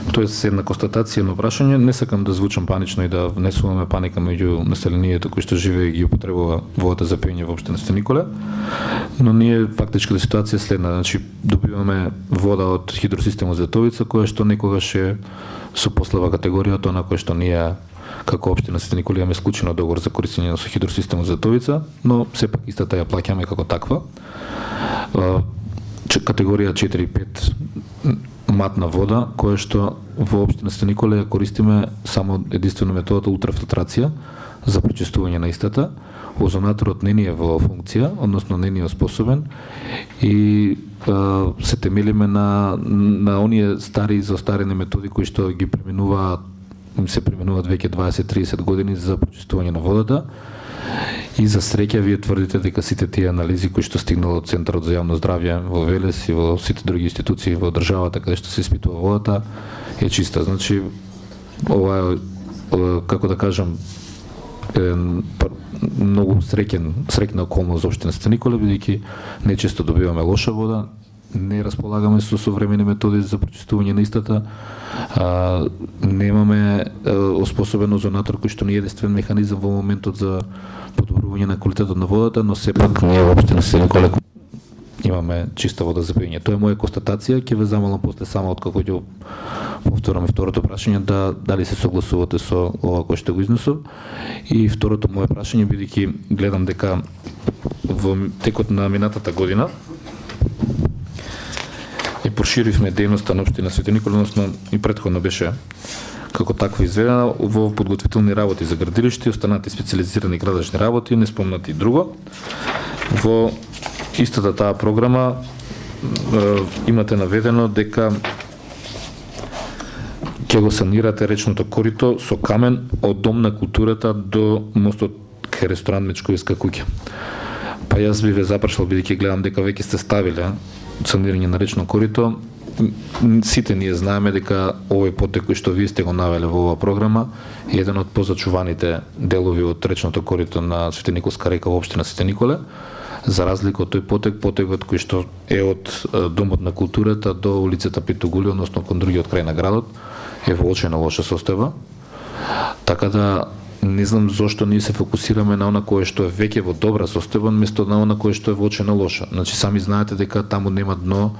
Тоа е една констатација, едно прашање. Не сакам да звучам панично и да внесуваме паника меѓу населението кој што живее и ги употребува водата за пиење во општина Свети Николе, но ние фактичката ситуација е следна. Значи, добиваме вода од хидросистемот Зетовица, која што некогаш е со послаба категорија од она која што ние како општина Свети Николе имаме склучено договор за користење со хидросистемот Зетовица, но сепак истата ја плаќаме како таква. Категорија 4-5 матна вода, која што во општина Свети Николе ја користиме само единствено методата ултрафилтрација за прочистување на истата. Озонаторот не ни е во функција, односно не ни е способен и се темелиме на оние стари заостарени методи кои што ги се применуваат веќе 20-30 години за прочистување на водата. И за среќа вие тврдите дека сите тие анализи кои што стигнало од Центарот за јавно здравје во Велес и во сите други институции во државата каде што се испитува водата е чиста. Значи ова е, како да кажам, многу среќна околност за општина Свети Николе, бидејќи нечесто добиваме лоша вода, не располагаме со современи методи за прочистување на истата, немаме оспособен озонатор кој што не е единствен механизам во моментот за подобрување на квалитетот на водата, но сепак ние во општина Свети Николе имаме чиста вода за пиење. Тоа е моја констатација, ќе ве замолам после само откако ќе повторам второто прашање дали се согласувате со ова кое што го изнесов. И второто мое прашање, бидејќи гледам дека во текот на минатата година и проширивме дејноста на општина Свети Николе, односно и претходно беше како таква изведена во подготвителни работи за градилиште, останати специализирани градачни работи, не спомнати и друго. Во истата таа програма имате наведено дека ќе го санирате речното корито со камен од Дом на културата до мостот кај ресторант Мечковиска куќа. Па јас би ве запрашал, бидејќи гледам дека веќе сте ставиле санирање на речно корито. Сите ние знаеме дека овој потек кој што вие сте го навеле во оваа програма е еден од позачуваните делови од речното корито на Свети Николска река во општина Свети Николе. За разлика од тој потекот кој што е од Домот на културата до улицата Питогули, односно кон другиот крај на градот, е во очајно лоша состојба. Така да не знам зошто ние се фокусираме на она кое што е веќе во добра состојба, место на она кое што е во очајно лоша. Значи сами знаете дека таму нема дно.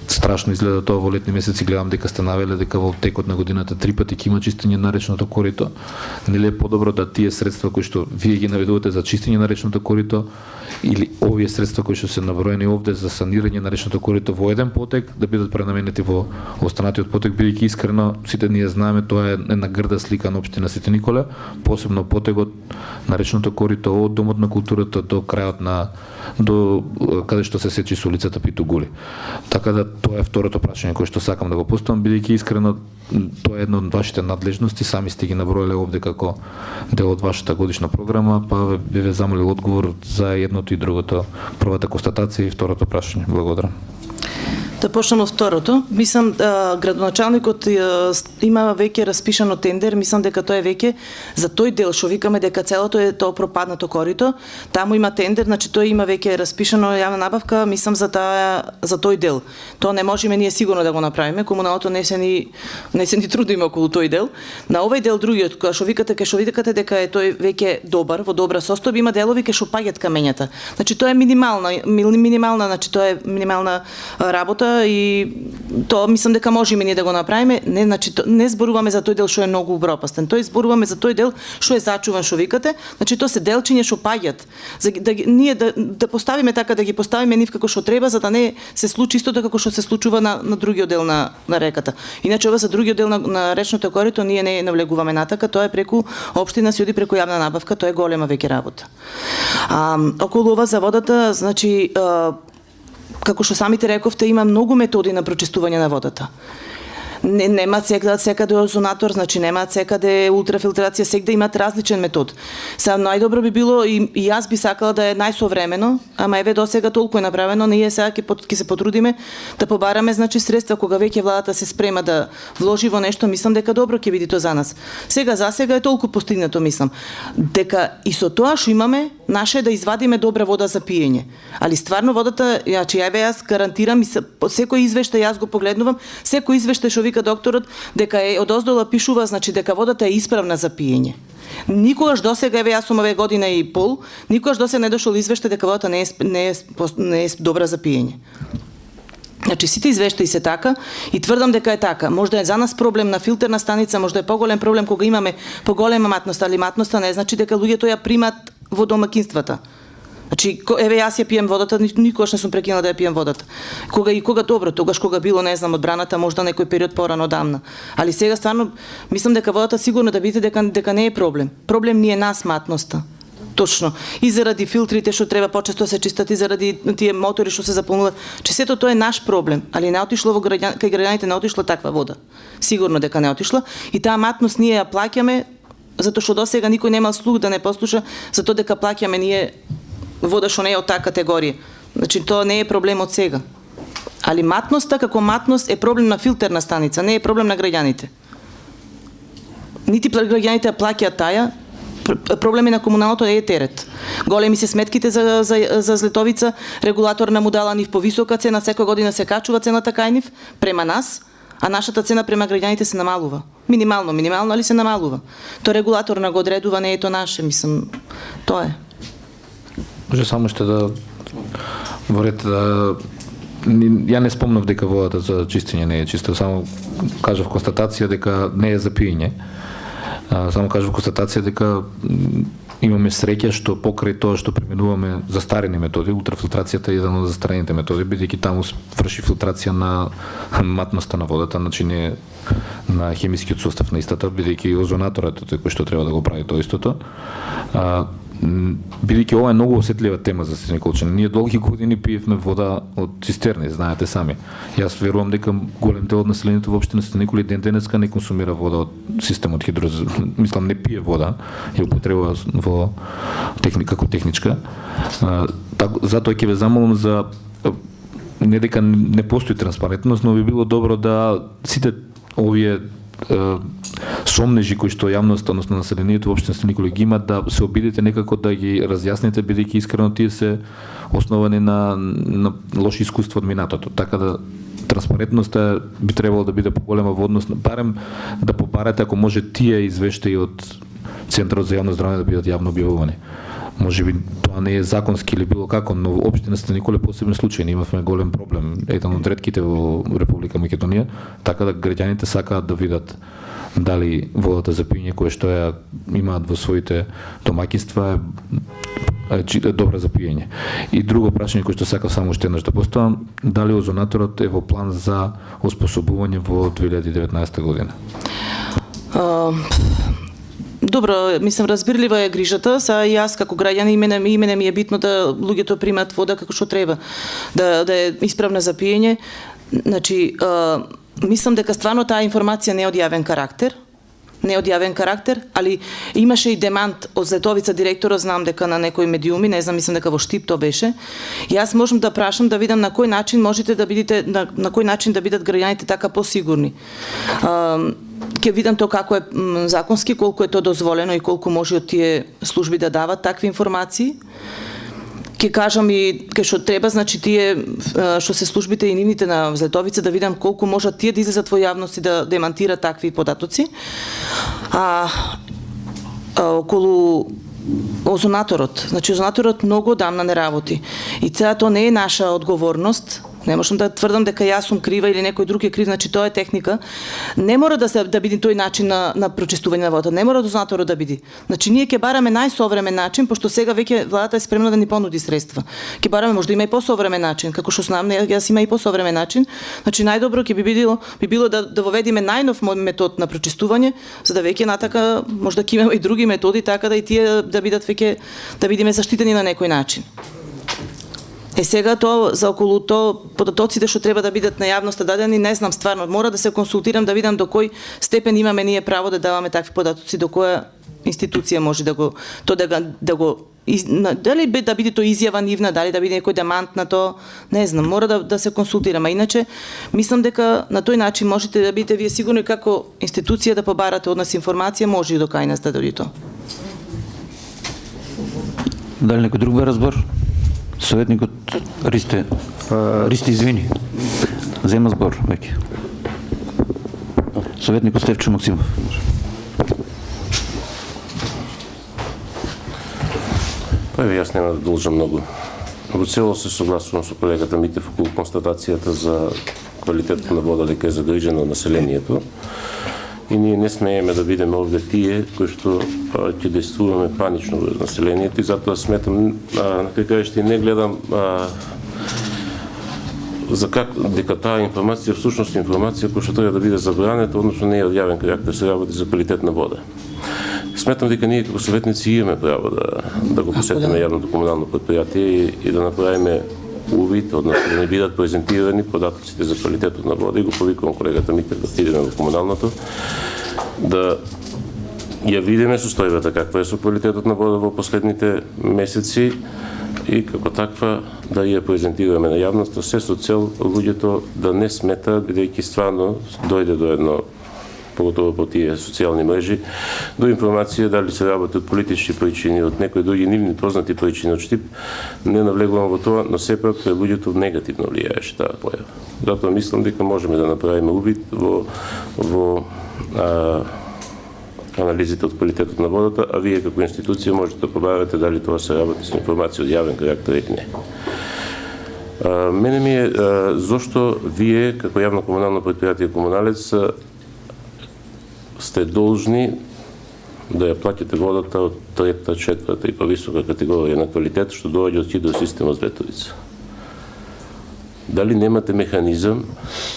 Страшно изгледа тоа во летни месеци, гледам дека сте навеле дека во текот на годината 3 пати ќе има чистење на речното корито. Нели е подобро да тие средства кои што вие ги наведувате за чистење на речното корито или овие средства кои што се наброени овде за санирање на речното корито во еден потек да бидат пренаменети во останатиот потек, бидејќи искрено сите ние знаеме тоа е една грда слика на општина Свети Николе, посебно потекот на речното корито од Домот на културата до крајот до каде што се сечи со улицата Питогули. Така да тоа е второто прашање кое што сакам да го поставам, бидејќи искрено тоа е една од вашите надлежности, сами сте ги наброиле овде како дел од вашата годишна програма, па би ве замолил одговор за едното и другото, првата констатација и второто прашање. Благодарам. Да почнем од второто. Мислам, градоначалникот има веќе распишано тендер, мислам дека тоа е веќе за тој дел, што викаме дека целото е тоа пропаднато корито, таму има тендер, значи тој има веќе распишано јавна набавка, мислам за тој дел. Тоа не можеме ние сигурно да го направиме, комуналното не се ни трудиме околу тој дел. На овој дел другиот, кога што викате дека е тој веќе добар, во добра состојба, има делови кај што паѓаат камењата. Значи тоа е минимална, значи тоа е минимална работа и тоа мислам дека можеме ние да го направиме. Не, значи не зборуваме за тој дел што е многу пропастен. Тој зборуваме за тој дел што е зачуван, што викате. Значи тоа се делчиња што паѓаат. Ние да поставиме така, да ги поставиме нив како што треба, за да не се случи истото како што се случува на другиот дел на реката. Иначе ова за другиот дел на речното корито ние не навлегуваме натака, тоа е преку општина се оди преку јавна набавка, тоа е голема веќе работа. Околу ова за водата, значи како што самите рековте, има многу методи на прочистување на водата. Нема секаде озонатор, значи нема секаде ултрафилтрација, сегде имаат различен метод. Са најдобро би било и јас би сакала да е најсовремено, ама еве досега толку е направено, ние сега ќе се потрудиме да побараме значи средства кога веќе владата се спрема да вложи во нешто, мислам дека добро ќе биде тоа за нас. Сега е толку постигнато, мислам, дека и со тоа што имаме, наше е да извадиме добра вода за пиење. Али стварно водата, јас гарантирам и секој извештај јас го погледнувам, секој извештај што вика докторот дека е одоздола пишува, значи дека водата е исправна за пиење. Никогаш досега, еве јас сум ове година и пол, никогаш досега не дошол извештај дека водата не е добра за пиење. Значи сите извештаи се така и тврдам дека е така. Можда е за нас проблем на филтерна станица, можда е поголем проблем кога имаме поголема матност, али матноста не значи дека луѓето ја примат во домакинствата. Значи, еве јас ја пием водата, никогаш не сум прекинала да ја пием водата. Кога добро, тогаш кога било, не знам, одбраната, можда некој период порано одамна. Али сега стварно мислам дека водата сигурно да видите дека не е проблем. Проблем ни е нас матноста. Точно. И заради филтрите што треба почесто се чистат, и заради тие мотори што се заполнуваат. Че сето тоа е наш проблем, али не отишло кај граѓаните, не отишла таква вода. Сигурно дека не отишла и таа матност ние ја плаќаме затоа што досега никој нема слух да не послуша, затоа дека плаќаме ние вода што не е од таа категорија. Значи тоа не е проблем од сега. Али матноста како матност е проблем на филтерна станица, не е проблем на граѓаните. Нити граѓаните плаќаат таја, проблеми на комуналното е терет. Големи се сметките за Злетовица, регулаторна му дала нив повисока цена, секоја година се качува цената кај нив према нас, а нашата цена према граѓаните се намалува. Минимално, али се намалува. Тоа регулаторна го одредува, не е тоа наше, мислам, тоа е. Може само што да ворете да ја не спомнав дека водата за чистење не е чиста, само кажав констатација дека не е за пиење. Само кажав констатација дека имаме среќа што покрај тоа што применуваме застарени методи, ултрафилтрацијата е еден од застарените методи, бидејќи таму врши филтрација на матноста на водата, значи не на хемискиот состав на истата, бидејќи озонаторот е тој кој што треба да го прави тоа истото. Бидејќи ова е многу осетлива тема за Срединеколчани. Ние долги години пиевме вода од цистерни, знаете сами. Јас верувам дека голем дел од населението во општина Срединекол и ден денеска не консумира вода од системот мислам не пие вода, ја употребува во како техничка. Затоа ќе ве замолам за не дека не постои транспарентност, но би било добро да сите овие сомнежи кои што јавноста, односно населението во општина Срединекол ги имат, да се обидите некако да ги разјасните, бидејќи искрено тие се основани на лоши искуства од минатото. Така да транспарентноста би требало да биде поголема во однос, барем да побарате ако може тие извештаи од Центарот за јавно здравје да бидат јавно објавувани. Може би тоа не е законски или било како, но во општина Срединекол е посебен случај, имавме голем проблем, еден од ретките во Република Македонија, така да граѓаните сакаат да видат дали водата за пиење која што ја имаат во своите домаќинства е добра за пиење. И друго прашање кое што сакав само уште еднаш да поставам, дали озонаторот е во план за оспособување во 2019 година? Добро, мислам разбирлива е грижата, са и јас како граѓани имене ми е битно да луѓето примат вода како што треба, да е исправна за пиење. Значи, мислам дека стварно таа информација не е од јавен карактер, не од јавен карактер, али имаше и демант од Злетовица директорот, знам дека на некои медиуми, не знам, мислам дека во Штип тоа беше. И јас можам да прашам да видам на кој начин можете да бидете на кој начин да бидат граѓаните така посигурни. Ќе видам тоа како е законски, колку е тоа дозволено и колку може од тие служби да дават такви информации. Ќе кажам и кај што треба, значи тие што се службите и нивните на Злетовица да видам колку можат тие да излезат во јавност и да демантираат такви податоци. Околу озонаторот, значи озонаторот многу одамна не работи. И тоа не е наша одговорност. Не можам да тврдам дека јас сум крива или некој друг е крив, значи тоа е техника. Не мора да биде тој начин на прочистување на водата, не мора дознаторот да биде. Значи ние ќе бараме најсовремен начин, пошто сега веќе владата е спремна да ни понуди средства. Ќе бараме можда има и посовремен начин, како што знам, јас има и посовремен начин. Значи најдобро ќе би било да воведиме најнов метод на прочистување, за да веќе натака можда ќе имаме и други методи, така да и тие да бидат веќе да бидеме заштитени на некој начин. Сега тоа за околу тоа податоците што треба да бидат на јавноста дадени, не знам стварно, мора да се консултирам да видам до кој степен имаме ние право да даваме такви податоци, до која институција може да го дали да биде тоа изјава нивна, дали да биде некој демант на тоа, не знам, мора да се консултираме. Иначе мислам дека на тој начин можете да бидете вие сигурни како институција да побарате од нас информација, може и до кај нас да дојде тоа. Дали некој друг бе разбор? Советникот Ристе, извини, зема збор веќе. Советникот Стефчо Максимов. Јас нема да должам многу. Во цело се согласувам со колегата Митев околу констатацијата за квалитетот на вода дека е загрижено населението. И ние не смееме да бидеме овде тие кои што ќе действуваме панично врз населението и затоа сметам на крај не гледам дека таа информација всушност информација која што треба да биде забранета, односно не е од јавен карактер, се работи за квалитет на вода. Сметам дека ние како советници имаме право да го посетиме јавното комунално предпријатие и да направиме увид, односно да не бидат презентирани податоците за квалитетот на вода и го повикувам колегата Митев да отидеме во комуналното, да ја видиме состојбата каква е со квалитетот на вода во последните месеци и како таква да ја презентираме на јавноста, се со цел луѓето да не сметаат, бидејќи стварно дојде до едно, поготово по тие социјални мрежи, до информација дали се работи од политички причини, од некои други нивни познати причини од Штип, не навлегувам во тоа, но сепак луѓето негативно влијаеше таа појава. Затоа мислам дека можеме да направиме увид во анализите од квалитетот на водата, а вие како институција можете да побарате дали тоа се работи со информација од јавен карактер или не. Мене ми е зошто вие како јавно комунално предпријатие Комуналец сте должни да ја платите водата од трета, четврта и повисока категорија на квалитет што доаѓа од хидросистемот Злетовица. Дали немате механизам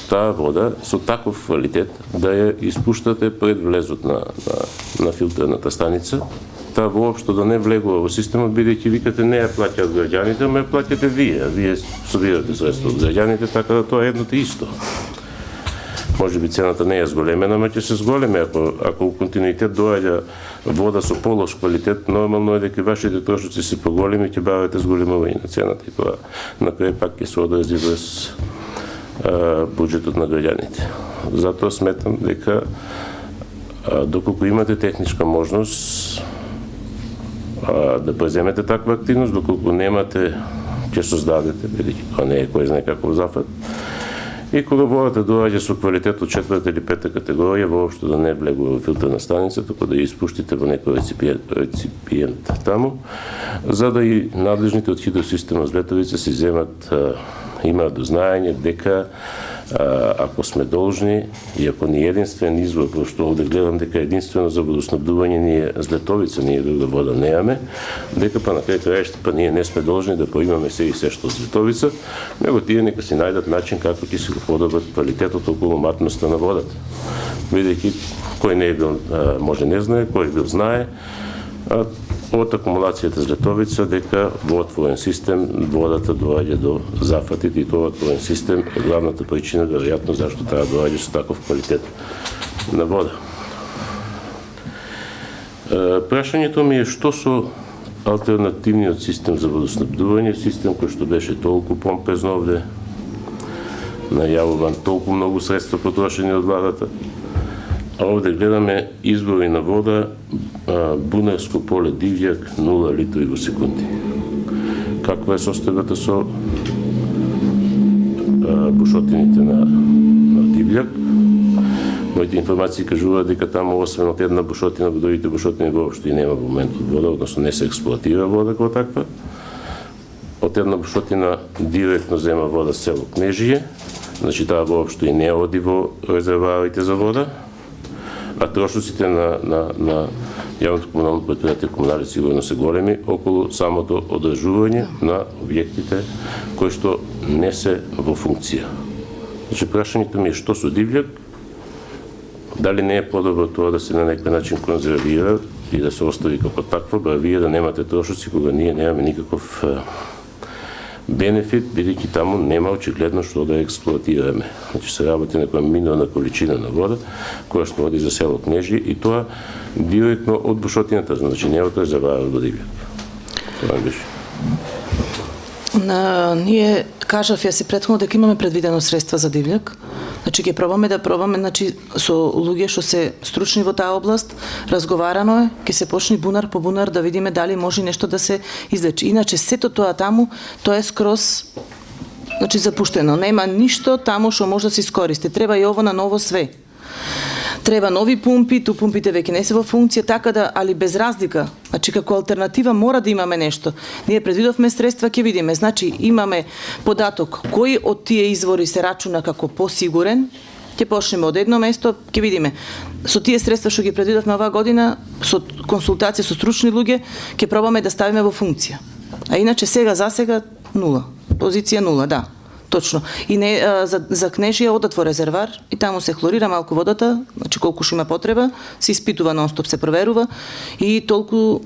таа вода со таков квалитет да ја испуштате пред влезот на филтерната станица, таа воопшто да не влегува во системот, бидејќи викате не ја плаќаат граѓаните, ама ја плаќате вие. Вие собирате средства од граѓаните, така да тоа е едното исто. Може би цената не е зголемена, ама ќе се зголеми ако у континуитет доаѓа вода со полош квалитет, нормално е дека вашите трошоци се поголеми и ќе бавите зголемување на цената и тоа на крај пак ќе се одрази врз буџетот на граѓаните. Затоа сметам дека доколку имате техничка можност да преземете таква активност, доколку немате, ќе создадете, бидејќи тоа не е кој знае каков зафат. И кога водата доаѓа со квалитет од четврта или пета категорија, воопшто да не влегува во филтерна станица, туку да ја испуштите во некој реципиент таму, за да и надлежните од хидросистемот Злетовица се имаат дознаење дека ако сме должни и ако ни единствен извор, пошто овде гледам дека единствено за водоснабдување ние Злетовица, ние друга вода немаме, дека па на крај крајшта ние не сме должни да поимаме се и се што од Злетовица, него тие нека си најдат начин како ќе се го подобрат квалитетот околу матност на водата. Бидејќи кој не е бил, може не знае, кој бил знае, од акумулацијата Злетовица дека во отворен систем водата доаѓа до зафатите и тоа отворен систем е главната причина веројатно зашто таа доаѓа со таков квалитет на вода. Прашањето ми е што со алтернативниот систем за водоснабдување, систем кој што беше толку помпезно овде најавуван, толку многу средства потрошени од владата. А овде гледаме избори на вода, Бунарско поле Дивјак 0 литри во секунди. Каква е состојбата со бушотините на Дивјак? Моите информации кажуваат дека таму освен од една бушотина, во другите бушотини воопшто и нема во моментот вода, односно не се експлоатира вода како таква. Од една бушотина директно зема вода село Кнежије, значи таа воопшто и не оди во резервоарите за вода, а трошоците на јавното комунално предпријатие Комунали сигурно се големи околу самото одржување на објектите кои што не се во функција. Значи прашањето ми е што со Дивјак, дали не е подобро тоа да се на некој начин конзервира и да се остави како такво, ба вие да немате трошоци кога ние немаме никаков бенефит, бидејќи таму нема очигледно што да експлоатираме. Значи се работи некоја минорна количина на вода која што оди за село Кнежи и тоа директно од бушотината, значи не од резервоарот до Дивјак. Тоа беше. Ние кажав јас и претходно дека имаме предвидено средства за Дивјак. Значи ќе пробаме значи со луѓе што се стручни во таа област, разговарано е, ќе се почне бунар по бунар да видиме дали може нешто да се излечи. Иначе сето тоа таму, тоа е скроз значи запуштено. Нема ништо таму што може да се искористи. Треба и ово на ново све. Треба нови пумпи, ту пумпите веќе не се во функција, така да, али без разлика. Значи како алтернатива мора да имаме нешто. Ние предвидовме средства, ќе видиме. Значи имаме податок кој од тие извори се рачуна како посигурен, ќе почнеме од едно место, ќе видиме. Со тие средства што ги предвидовме оваа година, со консултација со стручни луѓе, ќе пробаме да ставиме во функција. А иначе сега за сега 0. Позиција 0, да. Точно. И не за Кнежија одат во резервар и таму се хлорира малку водата, значи колку што има потреба, се испитува нон-стоп, се проверува и толку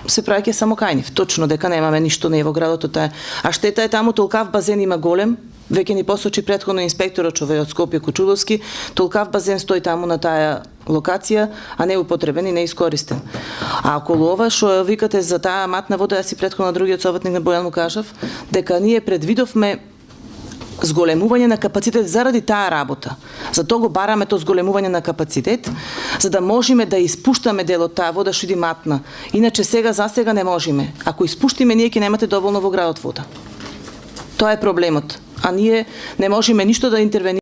се праќа само кај нив. Точно дека немаме ништо не е во градот таа. А штета е таму толкав базен има голем, веќе ни посочи претходно инспекторот човек од Скопје Кучуловски, толкав базен стои таму на таа локација, а не употребен и не искористен. А околу ова што викате за таа матна вода, јас и претходно на другиот советник на Бојан му кажав дека ние предвидовме зголемување на капацитет заради таа работа. Затоа го бараме тоа зголемување на капацитет, за да можеме да испуштаме дел од таа вода што иди матна. Иначе сега за сега не можеме. Ако испуштиме, ние ќе немате доволно во градот вода. Тоа е проблемот. А ние не можеме ништо да интервенираме.